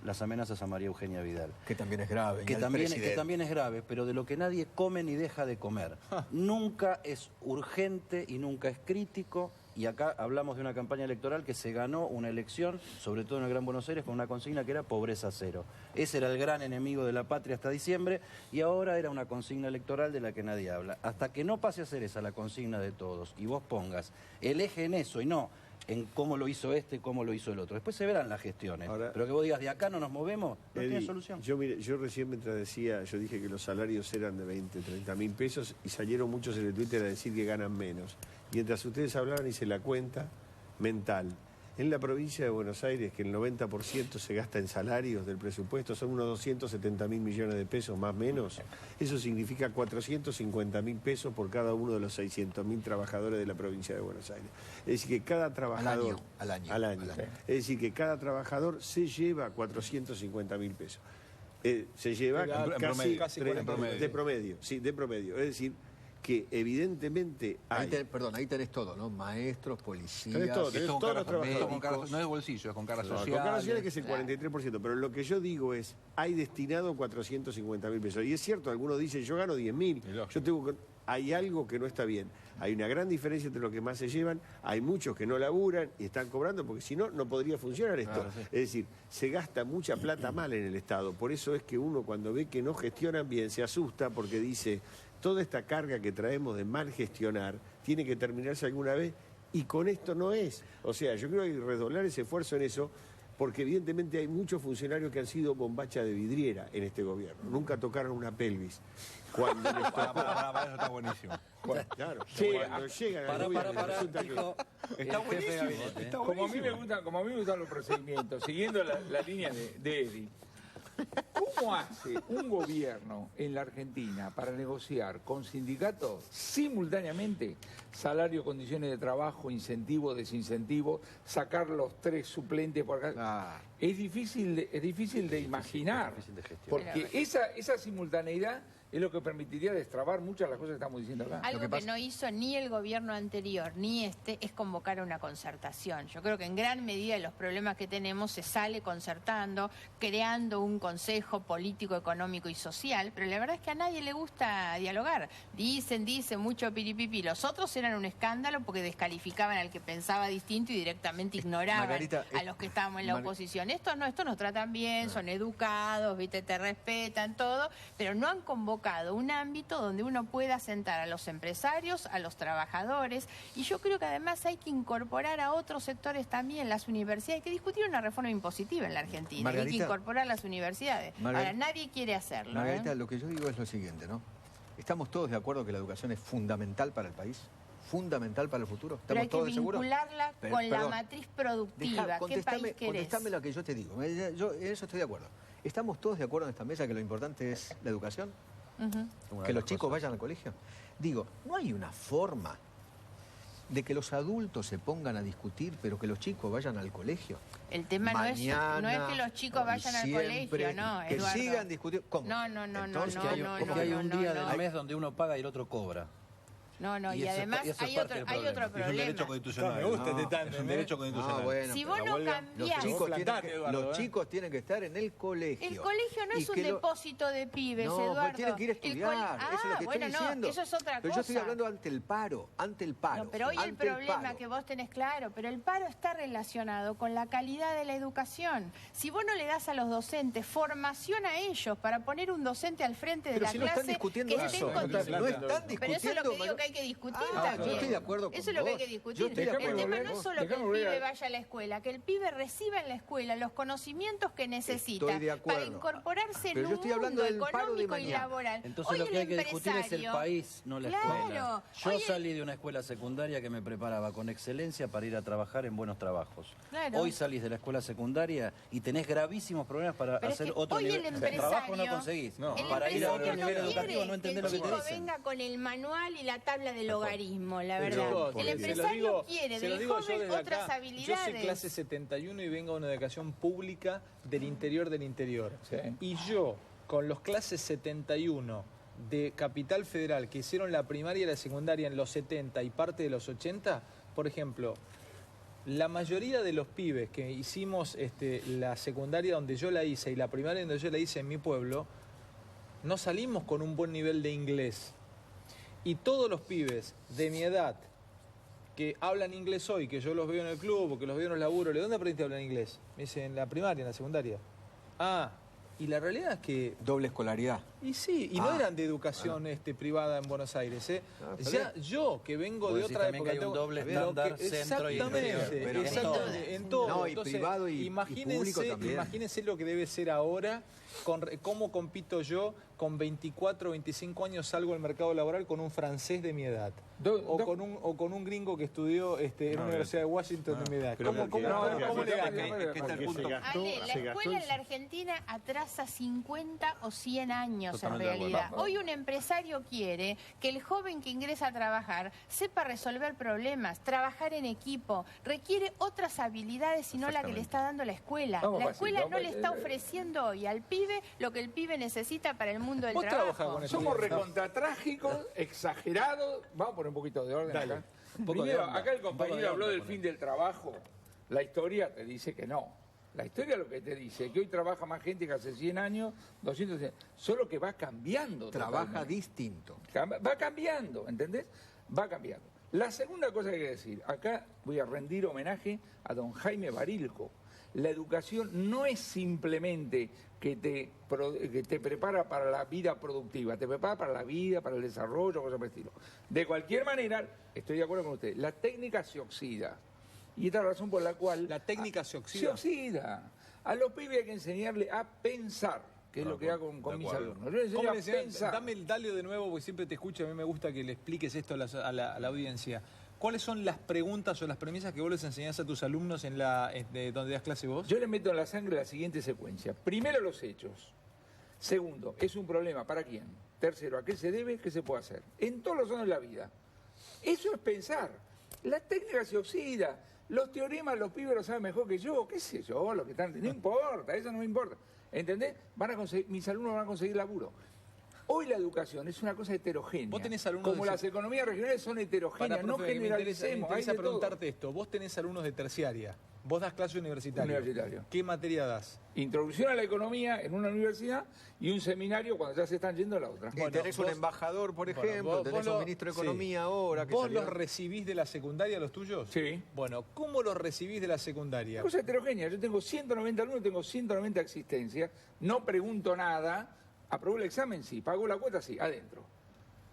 Las amenazas a María Eugenia Vidal. Que también es grave. Que también es grave, pero de lo que nadie come ni deja de comer. Nunca es urgente y nunca es crítico. Y acá hablamos de una campaña electoral que se ganó una elección, sobre todo en el Gran Buenos Aires, con una consigna que era pobreza cero. Ese era el gran enemigo de la patria hasta diciembre y ahora era una consigna electoral de la que nadie habla. Hasta que no pase a ser esa la consigna de todos y vos pongas el eje en eso y no en cómo lo hizo este, cómo lo hizo el otro. Después se verán las gestiones. Ahora, pero que vos digas, de acá no nos movemos, no tiene solución. Yo recién mientras yo dije que los salarios eran de 20, 30 mil pesos y salieron muchos en el Twitter a decir que ganan menos. Mientras ustedes hablaban hice la cuenta mental. En la provincia de Buenos Aires, que el 90% se gasta en salarios del presupuesto, son unos 270 mil millones de pesos, más o menos. Eso significa 450 mil pesos por cada uno de los 600 mil trabajadores de la provincia de Buenos Aires. Es decir, que cada trabajador... Al año. Es decir, que cada trabajador se lleva 450 mil pesos. Se lleva casi de promedio. Sí, de promedio. Es decir, que evidentemente hay... Ahí tenés todo, ¿no? Maestros, policías... Tenés todos los trabajadores. No es bolsillo, es con cara social. Con cara social que es el 43%, pero lo que yo digo es, hay destinado 450 mil pesos. Y es cierto, algunos dicen, yo gano 10 mil. Hay algo que no está bien. Hay una gran diferencia entre lo que más se llevan, hay muchos que no laburan y están cobrando, porque si no, no podría funcionar esto. Claro, sí. Es decir, se gasta mucha plata mal en el Estado. Por eso es que uno cuando ve que no gestionan bien se asusta porque dice... Toda esta carga que traemos de mal gestionar tiene que terminarse alguna vez y con esto no es. O sea, yo creo que hay que redoblar ese esfuerzo en eso porque evidentemente hay muchos funcionarios que han sido bombacha de vidriera en este gobierno. Nunca tocaron una pelvis. Cuando les tocó... Eso está buenísimo. Claro, cuando llegan al gobierno resulta que... Está buenísimo. Como a mí me gustan los procedimientos, siguiendo la línea de Eddie. ¿Cómo hace un gobierno en la Argentina para negociar con sindicatos simultáneamente salario, condiciones de trabajo, incentivo, desincentivo, sacar los 3 suplentes por acá? Es difícil de imaginar, porque esa simultaneidad es lo que permitiría destrabar muchas de las cosas que estamos diciendo acá. Algo que no hizo ni el gobierno anterior ni este es convocar a una concertación. Yo creo que en gran medida de los problemas que tenemos se sale concertando, creando un consejo político, económico y social, pero la verdad es que a nadie le gusta dialogar. Dicen mucho piripipi. Los otros eran un escándalo porque descalificaban al que pensaba distinto y directamente ignoraban a los que estábamos en la oposición. Estos nos tratan bien, son educados, ¿viste? Te respetan todo, pero no han convocado un ámbito donde uno pueda sentar a los empresarios, a los trabajadores, y yo creo que además hay que incorporar a otros sectores también, las universidades. Hay que discutir una reforma impositiva en la Argentina, Margarita, hay que incorporar las universidades. Ahora, nadie quiere hacerlo. Margarita, lo que yo digo es lo siguiente, ¿no? ¿Estamos todos de acuerdo que la educación es fundamental para el país? ¿Fundamental para el futuro? Pero hay ¿Estamos que todos seguros? vincularla con la matriz productiva. ¿Qué país querés? Contestame lo que yo te digo. Yo en eso estoy de acuerdo. ¿Estamos todos de acuerdo en esta mesa que lo importante es la educación? Que los chicos vayan al colegio. Digo, no hay una forma de que los adultos se pongan a discutir, pero que los chicos vayan al colegio. El tema no es que los chicos vayan al colegio, no, que Eduardo. sigan discutiendo. ¿Cómo? No, Entonces, que hay un día del mes donde uno paga y el otro cobra. Y además hay otro problema. Es un derecho constitucional. Me gusta este tándem, Es un derecho constitucional. bueno, si vos no cambiás... Los chicos tienen que estar en el colegio. El colegio no es un depósito de pibes, no, Eduardo. Tienen que ir a estudiar, eso es lo que estoy diciendo. Eso es otra cosa. Pero yo estoy hablando ante el paro. No, pero hoy el problema que vos tenés claro, pero el paro está relacionado con la calidad de la educación. Si vos no le das a los docentes formación a ellos para poner un docente al frente de la clase... Pero si no están discutiendo eso. No están discutiendo. Pero eso es lo que digo que hay que discutir también. Yo estoy de acuerdo con eso es lo que hay que discutir. El tema no es solo que el pibe vaya a la escuela, que el pibe reciba en la escuela los conocimientos que necesita para incorporarse en un mundo económico y laboral. Entonces hoy lo que hay que discutir es el país, no la escuela. Yo salí de una escuela secundaria que me preparaba con excelencia para ir a trabajar en buenos trabajos. Hoy salís de la escuela secundaria y tenés gravísimos problemas para hacer otro nivel de trabajo, no conseguís. Para ir a otro nivel educativo no entendés lo que te dicen. Venga con el manual y la tabla del logaritmo, la verdad. El empresario quiere del joven otras habilidades. Yo soy clase 71 y vengo de una educación pública del interior del interior. Sí. Y yo, con los clases 71 de Capital Federal que hicieron la primaria y la secundaria en los 70 y parte de los 80, por ejemplo, la mayoría de los pibes que hicimos la secundaria donde yo la hice y la primaria donde yo la hice en mi pueblo, no salimos con un buen nivel de inglés. Y todos los pibes de mi edad que hablan inglés hoy, que yo los veo en el club o que los veo en los laburos, ¿de dónde aprendiste a hablar inglés? Me dicen, en la primaria, en la secundaria. Y la realidad es que... Doble escolaridad. Y sí, y no eran de educación privada en Buenos Aires. Ya yo, que vengo de otra época... Hay un doble estándar, centro y exactamente, en todo. No, y entonces, privado y público también. Imagínense lo que debe ser ahora, cómo compito yo, con 24, 25 años salgo al mercado laboral con un francés de mi edad. O con un gringo que estudió en la Universidad de Washington de mi edad. ¿Cómo le gano? La escuela en la Argentina atrasa 50 o 100 años en realidad. Hoy un empresario quiere que el joven que ingresa a trabajar sepa resolver problemas, trabajar en equipo, requiere otras habilidades y no la que le está dando la escuela. La escuela no le está ofreciendo hoy al pibe lo que el pibe necesita para el mundo del trabajo. Somos recontratrágicos, exagerados. Vamos a poner un poquito de orden acá. Primero, acá el compañero habló del fin del trabajo. La historia te dice que no. La historia lo que te dice es que hoy trabaja más gente que hace 100 años, 200 años, solo que va cambiando. Trabaja distinto. Va cambiando, ¿entendés? Va cambiando. La segunda cosa que hay que decir, acá voy a rendir homenaje a don Jaime Barilco. La educación no es simplemente que te prepara para la vida productiva, te prepara para la vida, para el desarrollo, cosas por el estilo. De cualquier manera, estoy de acuerdo con usted, la técnica se oxida. Y esta es la razón por la cual... La técnica se oxida. Se oxida. A los pibes hay que enseñarle a pensar, que es lo que hago con mis alumnos. Yo les enseño a pensar. Dale de nuevo, porque siempre te escucho, a mí me gusta que le expliques esto a la audiencia. ¿Cuáles son las preguntas o las premisas que vos les enseñás a tus alumnos donde das clase vos? Yo les meto en la sangre la siguiente secuencia. Primero, los hechos. Segundo, ¿es un problema para quién? Tercero, ¿a qué se debe? ¿Qué se puede hacer? En todos los años de la vida. Eso es pensar. La técnica se oxida. Los teoremas los pibes lo saben mejor que yo. ¿Qué sé yo? Lo que están... No importa, eso no me importa. ¿Entendés? Mis alumnos van a conseguir laburo. Hoy la educación es una cosa heterogénea. Vos tenés alumnos como las economías regionales son heterogéneas, no profe, generalicemos. Me interesa preguntarte esto. Vos tenés alumnos de terciaria. Vos das clase universitaria. ¿Qué materia das? Introducción a la economía en una universidad y un seminario cuando ya se están yendo a la otra. Y tenés un embajador, por ejemplo, tenés un ministro de Economía ahora. Que ¿Vos los recibís de la secundaria, los tuyos? Sí. Bueno, ¿cómo los recibís de la secundaria? Cosa heterogénea. Yo tengo 190 alumnos, tengo 190 existencias, no pregunto nada, aprobó el examen, sí, pagó la cuota, sí, adentro.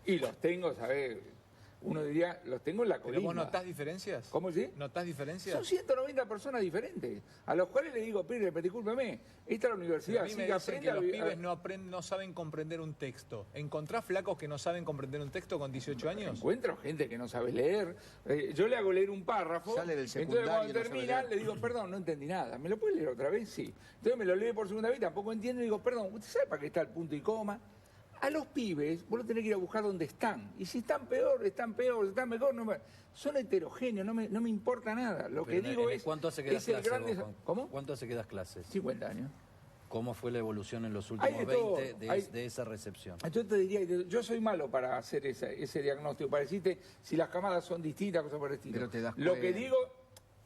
Y los tengo, ¿sabés? Uno diría, los tengo en la colina. ¿Pero vos notás diferencias? ¿Cómo sí? ¿Notás diferencias? Son 190 personas diferentes, a los cuales le digo, pero discúlpeme, esta es la universidad. A mí me dicen que los pibes no saben comprender un texto. ¿Encontrás flacos que no saben comprender un texto con 18 años? Encuentro gente que no sabe leer. Yo le hago leer un párrafo. Sale del Entonces secundario cuando termina, le digo, perdón, no entendí nada. ¿Me lo puede leer otra vez? Sí. Entonces me lo lee por segunda vez, tampoco entiendo y digo, perdón, ¿usted sabe para qué está el punto y coma? A los pibes, vos lo tenés que ir a buscar donde están. Y si están peor, están mejor. Son heterogéneos, no me importa nada. Lo que digo es... ¿Cuánto hace que das clases? ¿Cómo? ¿Cuánto hace que das clases? 50 años. ¿Cómo fue la evolución en los últimos 20 de esa recepción? Yo te diría, yo soy malo para hacer ese diagnóstico, para decirte si las camadas son distintas, cosas por el estilo. Pero te das Lo cuenta. que digo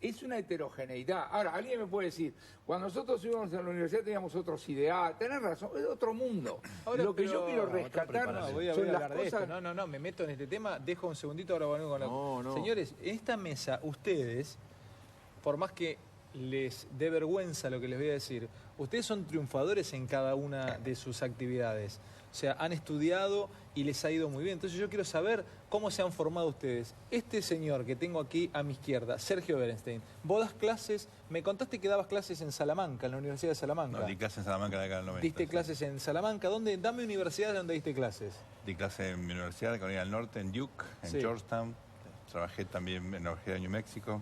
es una heterogeneidad. Ahora, alguien me puede decir, cuando nosotros íbamos a la universidad teníamos otros ideales, tenés razón, es otro mundo. Ahora, lo que yo quiero rescatar voy a son las hablar de esto. cosas... No, me meto en este tema, dejo un segundito, ahora vengo con la... No. Señores, en esta mesa, ustedes, por más que les dé vergüenza lo que les voy a decir, ustedes son triunfadores en cada una de sus actividades. O sea, han estudiado y les ha ido muy bien. Entonces yo quiero saber cómo se han formado ustedes. Este señor que tengo aquí a mi izquierda, Sergio Berenstein, vos das clases, me contaste que dabas clases en Salamanca, en la Universidad de Salamanca. No, di clases en Salamanca de acá del 90. Diste clases en Salamanca. ¿Dónde? Dame universidades donde diste clases. Di clases en mi universidad de Carolina del Norte, en Duke, en Sí. Georgetown. Trabajé también en la Universidad de New Mexico,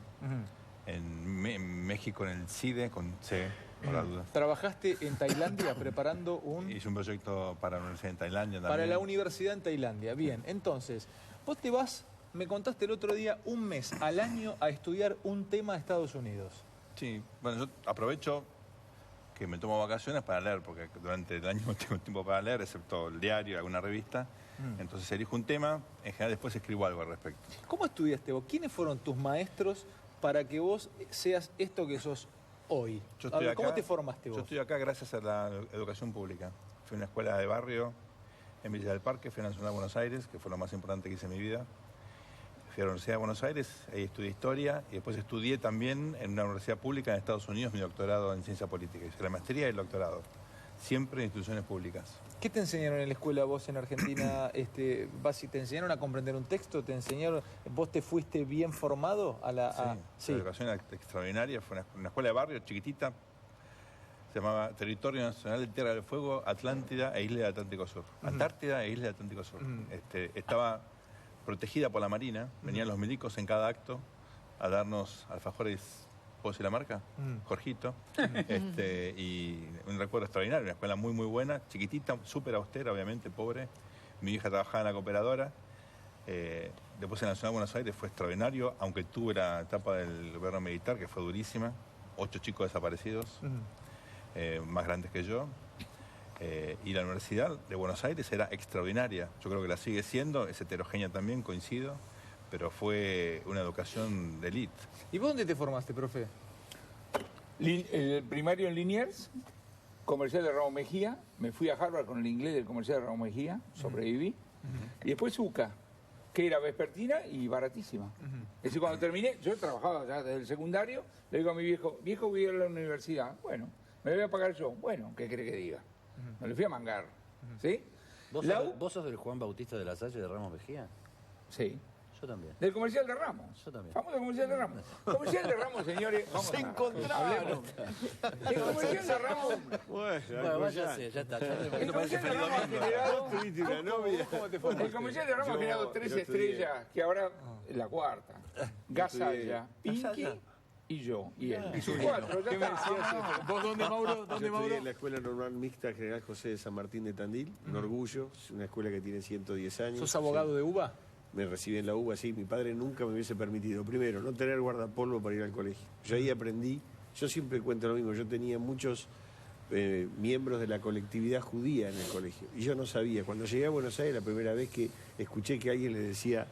en México en el CIDE, con C, por la duda. Trabajaste en Tailandia preparando un... Hice un proyecto para la Universidad en Tailandia también. Para la universidad en Tailandia. Bien, entonces, vos te vas, me contaste el otro día, un mes al año a estudiar un tema de Estados Unidos. Sí, bueno, yo aprovecho que me tomo vacaciones para leer, porque durante el año no tengo tiempo para leer, excepto el diario, alguna revista. Entonces elijo un tema, en general después escribo algo al respecto. ¿Cómo estudiaste vos? ¿Quiénes fueron tus maestros para que vos seas esto que sos hoy? Yo A estoy ver, acá, ¿cómo te formaste vos? Yo estoy acá gracias a la educación pública. Fui a una escuela de barrio en Villa del Parque, fui a la Nacional de Buenos Aires, que fue lo más importante que hice en mi vida. Fui a la Universidad de Buenos Aires, ahí estudié historia y después estudié también en una universidad pública en Estados Unidos mi doctorado en ciencia política. Hice la maestría y el doctorado, siempre en instituciones públicas. ¿Qué te enseñaron en la escuela vos en Argentina? ¿Te enseñaron a comprender un texto? ¿Te enseñaron, vos te fuiste bien formado a la... Sí, la educación era extraordinaria, fue una escuela de barrio chiquitita, se llamaba Territorio Nacional de Tierra del Fuego, Atlántida e Isla del Atlántico Sur. Antártida e Isla del Atlántico Sur. Estaba protegida por la Marina, venían los milicos en cada acto a darnos alfajores. ¿Puedo decir la marca? Jorgito. Y un recuerdo extraordinario, una escuela muy, muy buena, chiquitita, súper austera, obviamente, pobre. Mi hija trabajaba en la cooperadora. Después en la Nacional de Buenos Aires fue extraordinario, aunque tuve la etapa del gobierno militar, que fue durísima. 8 chicos desaparecidos, más grandes que yo. Y la Universidad de Buenos Aires era extraordinaria. Yo creo que la sigue siendo, es heterogénea también, coincido. Pero fue una educación de élite. ¿Y vos dónde te formaste, profe? El primario en Liniers, comercial de Ramos Mejía. Me fui a Harvard con el inglés del comercial de Ramos Mejía, sobreviví. Y después UCA, que era vespertina y baratísima. Es decir, cuando terminé, yo trabajaba ya desde el secundario, le digo a mi viejo, voy a ir a la universidad. Bueno, me voy a pagar yo. Bueno, ¿qué cree que diga? Me lo fui a mangar. ¿Sí? ¿Vos sos del Juan Bautista de la Salle de Ramos Mejía? Sí. Yo también. Del comercial de Ramos. Yo también. Famoso comercial de Ramos. Comercial de Ramos, señores. Se encontraron. El comercial de Ramos. Bueno, váyase, ya está. El comercial de Ramos ha generado. El comercial de Ramos ha generado 3 estrellas, que ahora es la cuarta. Gasalla, Pinky y yo. Y él. Y sus 4. ¿Qué me decías? ¿Vos dónde, Mauro? Yo estudié en la Escuela Normal Mixta General José de San Martín de Tandil, un orgullo, es una escuela que tiene 110 años. ¿Sos abogado de UBA? Me recibí en la UBA, sí, mi padre nunca me hubiese permitido, primero, no tener guardapolvo para ir al colegio. Yo ahí aprendí, yo siempre cuento lo mismo, yo tenía muchos miembros de la colectividad judía en el colegio. Y yo no sabía. Cuando llegué a Buenos Aires, la primera vez que escuché que alguien le decía,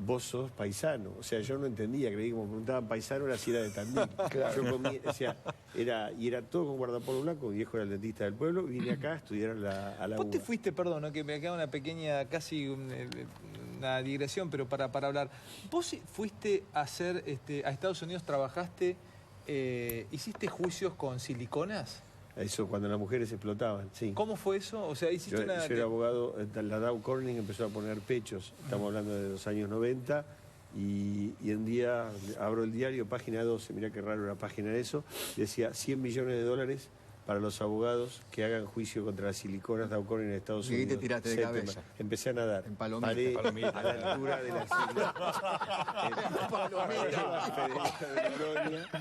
vos sos paisano. O sea, yo no entendía, creí que como preguntaban paisano era si era de Tandil. Claro. Yo comí, o sea, era todo con guardapolvo blanco, mi viejo era el dentista del pueblo, vine acá a estudiar a la Vos te UBA. fuiste, perdón, ¿no? Que me queda una pequeña, casi una digresión, pero para hablar. Vos fuiste a hacer, a Estados Unidos, trabajaste, hiciste juicios con siliconas. Eso, cuando las mujeres explotaban, sí. ¿Cómo fue eso? O sea, hiciste Yo era abogado, la Dow Corning empezó a poner pechos, estamos hablando de los años 90, y un día abro el diario, página 12, mirá qué raro la página de eso, decía 100 millones de dólares para los abogados que hagan juicio contra las siliconas Dow Corning en Estados Unidos. Y ahí te tiraste de cabeza. Empecé a nadar. En palomita. Paré Palomita. a la altura de la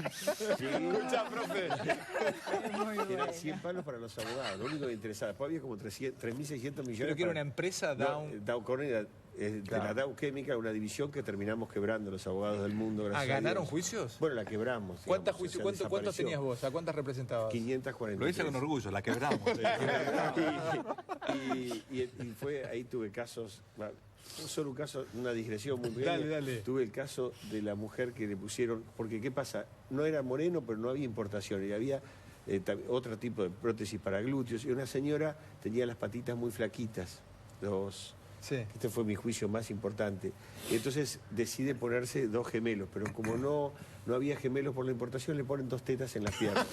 Escuchá, profe. Eran 100 palos para los abogados, lo único que interesaba. Después había como 3.600 millones. ¿Pero que era una empresa, Dow? Dow Corning era de la Dow Chemical, una división que terminamos quebrando los abogados del mundo. Gracias a ¿ganaron Dios. juicios? Bueno, la quebramos. ¿Cuántos digamos, juicios? o sea, ¿Cuántos desapareció. tenías vos? ¿A cuántas representabas? 540. Lo dice con orgullo, la quebramos. y fue, ahí tuve casos, no solo un caso, una digresión muy grande. Dale. Tuve el caso de la mujer que le pusieron, porque ¿qué pasa? No era moreno, pero no había importación, y había otro tipo de prótesis para glúteos, y una señora tenía las patitas muy flaquitas, Sí. Este fue mi juicio más importante. Y entonces decide ponerse 2 gemelos, pero como no había gemelos por la importación, le ponen 2 tetas en las piernas.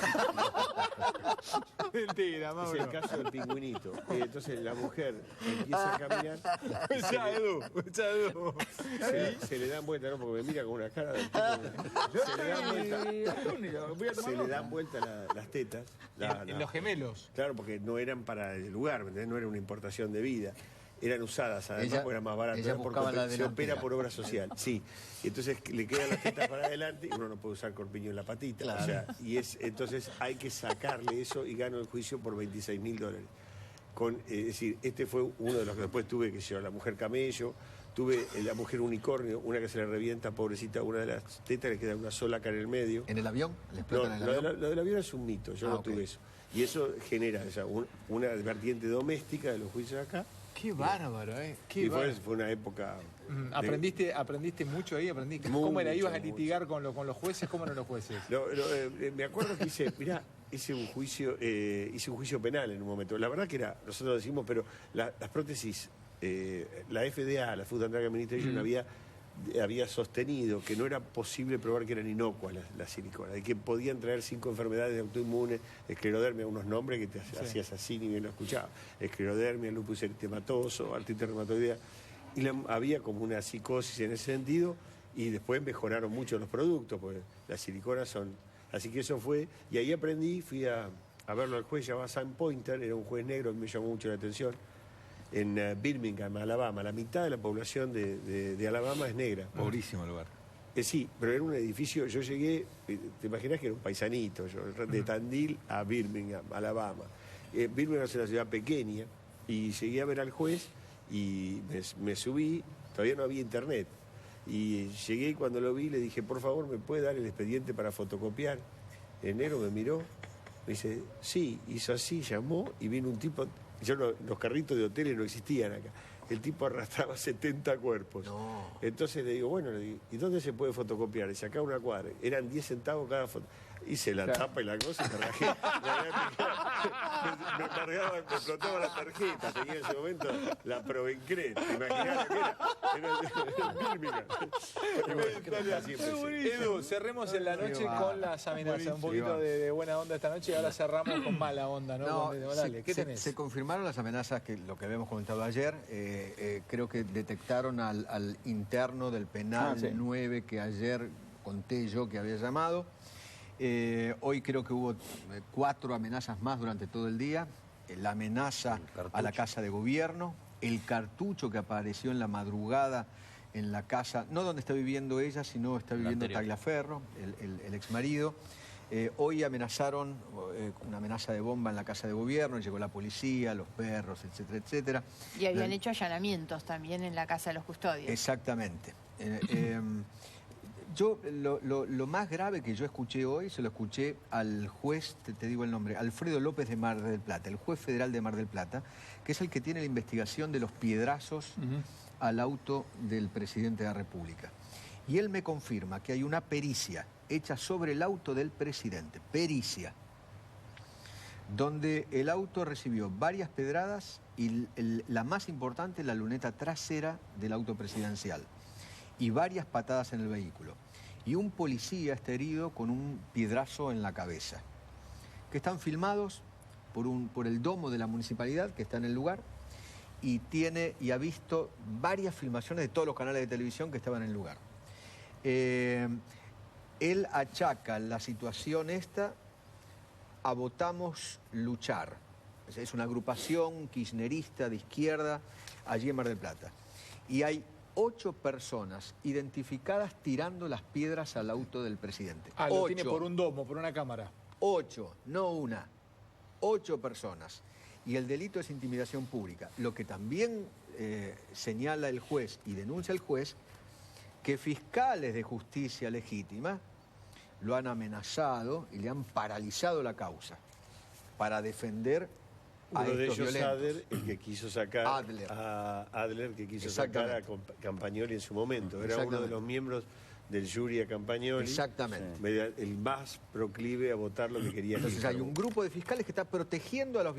Mentira, Es Mauro. el caso del pingüinito. Y entonces la mujer empieza a caminar. y Edu. se le dan vuelta, ¿no? Porque me mira con una cara de tipo, se le dan vuelta las tetas. En los gemelos. Claro, porque no eran para el lugar, ¿me entendés? No era una importación de vida. Eran usadas, además, Ella- porque era más barato. ella Era por buscaba la se opera delantera. por obra social, sí. Y entonces le quedan las tetas para adelante y uno no puede usar corpiño en la patita. Claro. O sea, entonces hay que sacarle eso y gano el juicio por $26.000. Es decir, este fue uno de los que después tuve, que yo, la mujer camello, tuve la mujer unicornio, una que se le revienta, pobrecita, una de las tetas, le queda una sola acá en el medio. ¿En el avión? ¿Le No, explotan el lo, avión? lo del avión es un mito, yo no ok. tuve eso. Y eso genera una vertiente doméstica de los juicios acá. Qué bárbaro, ¿eh? Qué Y bárbaro. fue una época... ¿Aprendiste mucho ahí? ¿Aprendiste? Mucho, ¿Cómo era? ¿Ibas a mucho. litigar con los jueces? ¿Cómo eran los jueces? Me acuerdo que hice un juicio penal en un momento. La verdad que nosotros decimos, pero las prótesis, la FDA, la Food and Drug Administration, había sostenido que no era posible probar que eran inocuas las siliconas, y que podían traer 5 enfermedades autoinmunes, esclerodermia, unos nombres que te hacías así ni bien lo escuchabas, esclerodermia, lupus eritematoso, artritis reumatoidea, y había como una psicosis en ese sentido, y después mejoraron mucho los productos, porque las siliconas son... Así que eso fue, y ahí aprendí, fui a verlo al juez, llamado Sam Pointer, era un juez negro, me llamó mucho la atención, en Birmingham, Alabama. La mitad de la población de Alabama es negra. Pobrísimo lugar. Sí, pero era un edificio, yo llegué, te imaginas que era un paisanito, yo, de Tandil a Birmingham, Alabama. Birmingham es una ciudad pequeña, y llegué a ver al juez, y me subí, todavía no había internet, y llegué y cuando lo vi le dije, por favor, ¿me puede dar el expediente para fotocopiar? En enero me miró, me dice, sí, hizo así, llamó, y vino un tipo... los carritos de hoteles no existían acá. El tipo arrastraba 70 cuerpos. No. Entonces le digo, ¿y dónde se puede fotocopiar? Dice, acá una cuadra. Eran 10 centavos cada foto. Hice la tapa y la cosa y me rajé. me explotaba la tarjeta. Tenía en ese momento la Provencred. ¿Te imaginás que era Birmingham? Así empecé. Edu, cerremos en la noche con las amenazas. Un poquito de buena onda esta noche y ahora cerramos con mala onda, ¿no? No, Dale, ¿qué tenés? se confirmaron las amenazas, que lo que habíamos comentado ayer. Creo que detectaron al interno del penal 9 que ayer conté yo que había llamado. Hoy creo que hubo 4 amenazas más durante todo el día. La amenaza a la casa de gobierno, el cartucho que apareció en la madrugada en la casa, no donde está viviendo ella, sino está viviendo Tagliaferro, el exmarido. Hoy amenazaron, una amenaza de bomba en la casa de gobierno, llegó la policía, los perros, etcétera, etcétera. Y habían hecho allanamientos también en la casa de los custodios. Exactamente. Yo, lo más grave que yo escuché hoy, se lo escuché al juez, te digo el nombre, Alfredo López de Mar del Plata, el juez federal de Mar del Plata, que es el que tiene la investigación de los piedrazos al auto del presidente de la República. Y él me confirma que hay una pericia hecha sobre el auto del presidente, pericia, donde el auto recibió varias pedradas y la más importante, la luneta trasera del auto presidencial, y varias patadas en el vehículo. Y un policía está herido con un piedrazo en la cabeza, que están filmados por el domo de la municipalidad, que está en el lugar, y ha visto varias filmaciones de todos los canales de televisión que estaban en el lugar. Él achaca la situación esta a Votamos Luchar. Es una agrupación kirchnerista de izquierda allí en Mar del Plata. Y hay 8 personas identificadas tirando las piedras al auto del presidente. Ah, lo tiene por un domo, por una cámara. 8, no una. 8 personas. Y el delito es intimidación pública. Lo que también señala el juez y denuncia el juez, que fiscales de justicia legítima lo han amenazado y le han paralizado la causa para defender a uno de estos ellos, violentos. Adler, el que quiso sacar a Adler, que quiso sacar a Campagnoli en su momento. Era uno de los miembros del jury a Campagnoli. Exactamente. El más proclive a votar lo que quería. Entonces hay un grupo de fiscales que está protegiendo a los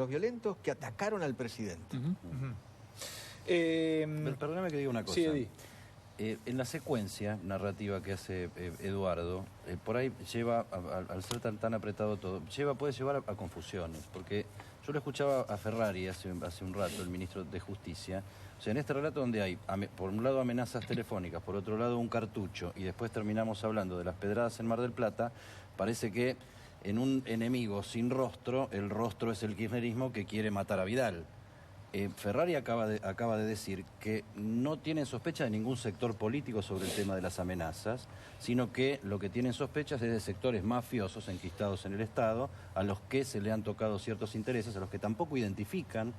violentos que atacaron al presidente. Perdóname que diga una cosa. Sí, Eddie. En la secuencia narrativa que hace Eduardo, por ahí lleva, al ser tan apretado todo, puede llevar a confusiones, porque yo lo escuchaba a Ferrari hace un rato, el ministro de Justicia. O sea, en este relato donde hay, por un lado, amenazas telefónicas, por otro lado, un cartucho, y después terminamos hablando de las pedradas en Mar del Plata, parece que en un enemigo sin rostro, el rostro es el kirchnerismo que quiere matar a Vidal. Ferrari acaba de decir que no tienen sospecha de ningún sector político sobre el tema de las amenazas, sino que lo que tienen sospechas es de sectores mafiosos enquistados en el Estado, a los que se le han tocado ciertos intereses, a los que tampoco identifican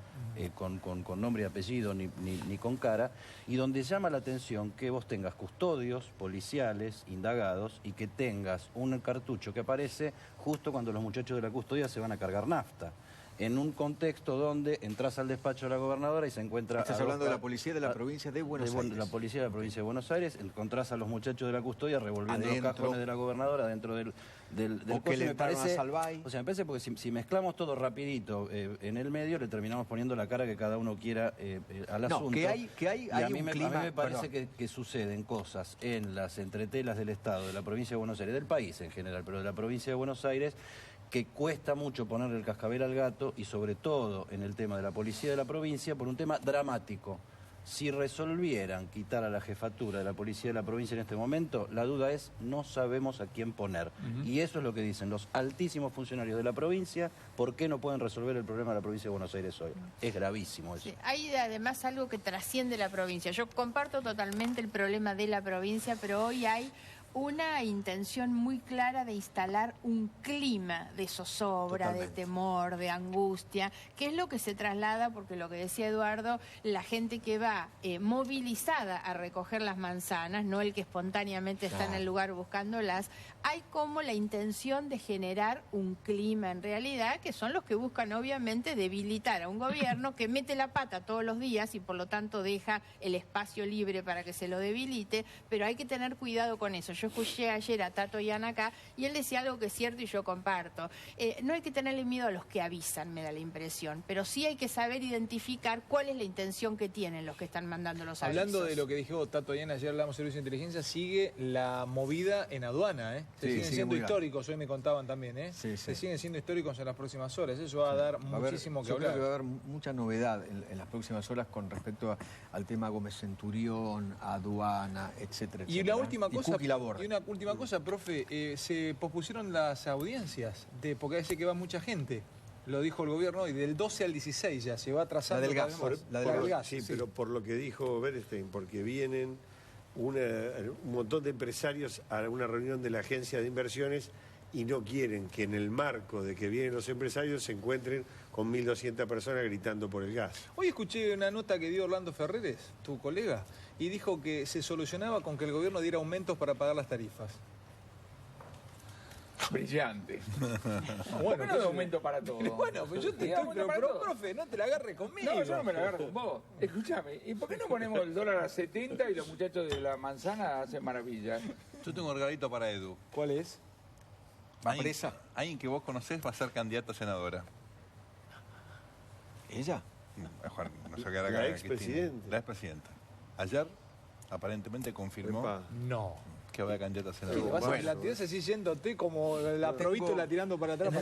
con nombre y apellido ni con cara, y donde llama la atención que vos tengas custodios policiales, indagados, y que tengas un cartucho que aparece justo cuando los muchachos de la custodia se van a cargar nafta. En un contexto donde entras al despacho de la gobernadora y se encuentra... Estás hablando de la policía de la provincia de Buenos Aires. La policía de la provincia de Buenos Aires, encontrás a los muchachos de la custodia revolviendo los cajones de la gobernadora dentro del que le entraron a Salvay. O sea, me parece porque si mezclamos todo rapidito en el medio, le terminamos poniendo la cara que cada uno quiera al asunto. Que hay a mí un me clima... parece que suceden cosas en las entretelas del Estado, de la provincia de Buenos Aires, del país en general, pero de la provincia de Buenos Aires, que cuesta mucho ponerle el cascabel al gato, y sobre todo en el tema de la policía de la provincia, por un tema dramático. Si resolvieran quitar a la jefatura de la policía de la provincia en este momento, la duda es, no sabemos a quién poner. Y eso es lo que dicen los altísimos funcionarios de la provincia. ¿Por qué no pueden resolver el problema de la provincia de Buenos Aires hoy? Es gravísimo eso. Sí, hay además algo que trasciende la provincia. Yo comparto totalmente el problema de la provincia, pero hoy hay una intención muy clara de instalar un clima de zozobra, de temor, de angustia, que es lo que se traslada, porque lo que decía Eduardo, la gente que va movilizada a recoger las manzanas, no el que espontáneamente está en el lugar buscándolas, hay como la intención de generar un clima en realidad, que son los que buscan obviamente debilitar a un gobierno que mete la pata todos los días y por lo tanto deja el espacio libre para que se lo debilite, pero hay que tener cuidado con eso. Yo escuché ayer a Tato Yan acá y él decía algo que es cierto y yo comparto. No hay que tenerle miedo a los que avisan, me da la impresión, pero sí hay que saber identificar cuál es la intención que tienen los que están mandando los avisos. Hablando de lo que dijo Tato Yan, ayer hablamos de Servicio de Inteligencia, sigue la movida en aduana, Se siguen siendo históricos, hoy me contaban también, Se siguen siendo históricos en las próximas horas, eso va a dar muchísimo que hablar. Yo creo que va a haber mucha novedad en las próximas horas con respecto al tema Gómez Centurión, aduana, etcétera, etcétera. Y la última cosa, y una última cosa, profe, se pospusieron las audiencias, porque dice que va mucha gente. Lo dijo el gobierno, y del 12 al 16 ya se va atrasando. La del gas. La del gas, sí, pero por lo que dijo Bernstein, porque vienen un montón de empresarios a una reunión de la agencia de inversiones y no quieren que en el marco de que vienen los empresarios se encuentren con 1.200 personas gritando por el gas. Hoy escuché una nota que dio Orlando Ferreres, tu colega, y dijo que se solucionaba con que el gobierno diera aumentos para pagar las tarifas. Brillante. Bueno, ¿Por qué no de aumento para todo? Bueno, pues yo te estoy... Pero, profe, no te la agarres conmigo. No, yo no me la agarro con vos. Escúchame, ¿y por qué no ponemos el dólar a 70 y los muchachos de la manzana hacen maravillas? Yo tengo un regalito para Edu. ¿Cuál es? Alguien que vos conocés va a ser candidata a senadora. ¿Ella? No sé qué hará La acá, expresidenta. La expresidenta. Ayer, aparentemente, confirmó Epa. No. que va a candidata a ¿Qué, senadora. le vas a la tirás así yéndote como la probítola tirando para atrás?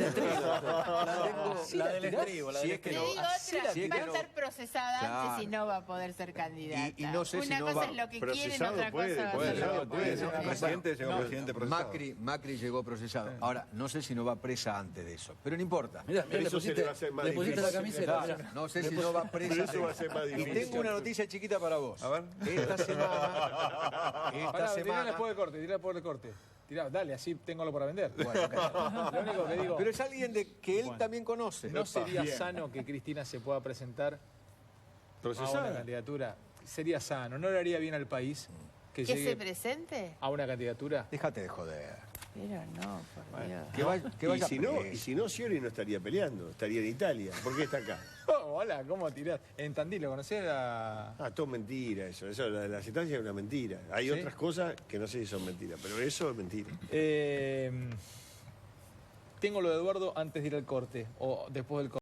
La del estribo, la Si del es que Te no, digo otra, si es que va a no- ser procesada Claro. antes y no va a poder ser candidata. Y no sé si Una no cosa va- es lo que quieren, procesado otra puede, cosa va a puede ser ser, lo que puede ser. quieren. Presidente, llegó presidente procesado. Macri llegó procesado. Ahora, no sé si no va presa antes de eso, pero no importa. Mirá, Pero le eso se le pusiste, va a hacer más le pusiste la difícil. camiseta. mirá. No sé si no va presa. Pero eso va a ser más Y difícil. tengo una noticia chiquita para vos. A ver. Esta semana. Pará, tirá después del corte, tirá después del corte. Tirá, dale, así tengo algo para vender. Bueno, lo único que digo, Pero es alguien que él también conoce. no sería sano que Cristina se pueda presentar a una Procesada. candidatura. Sería sano, no le haría bien al país que ¿Que se llegue presente? a una candidatura. Déjate de joder. Pero no, por Dios. Que vaya Y si no, Scioli no estaría peleando, estaría en Italia. ¿Por qué está acá? Oh, hola, ¿cómo tirás? En Tandil, ¿lo conocés? Todo mentira eso. La sentencia es una mentira. Hay ¿Sí? otras cosas que no sé si son mentiras, pero eso es mentira. Tengo lo de Eduardo antes de ir al corte, o después del corte.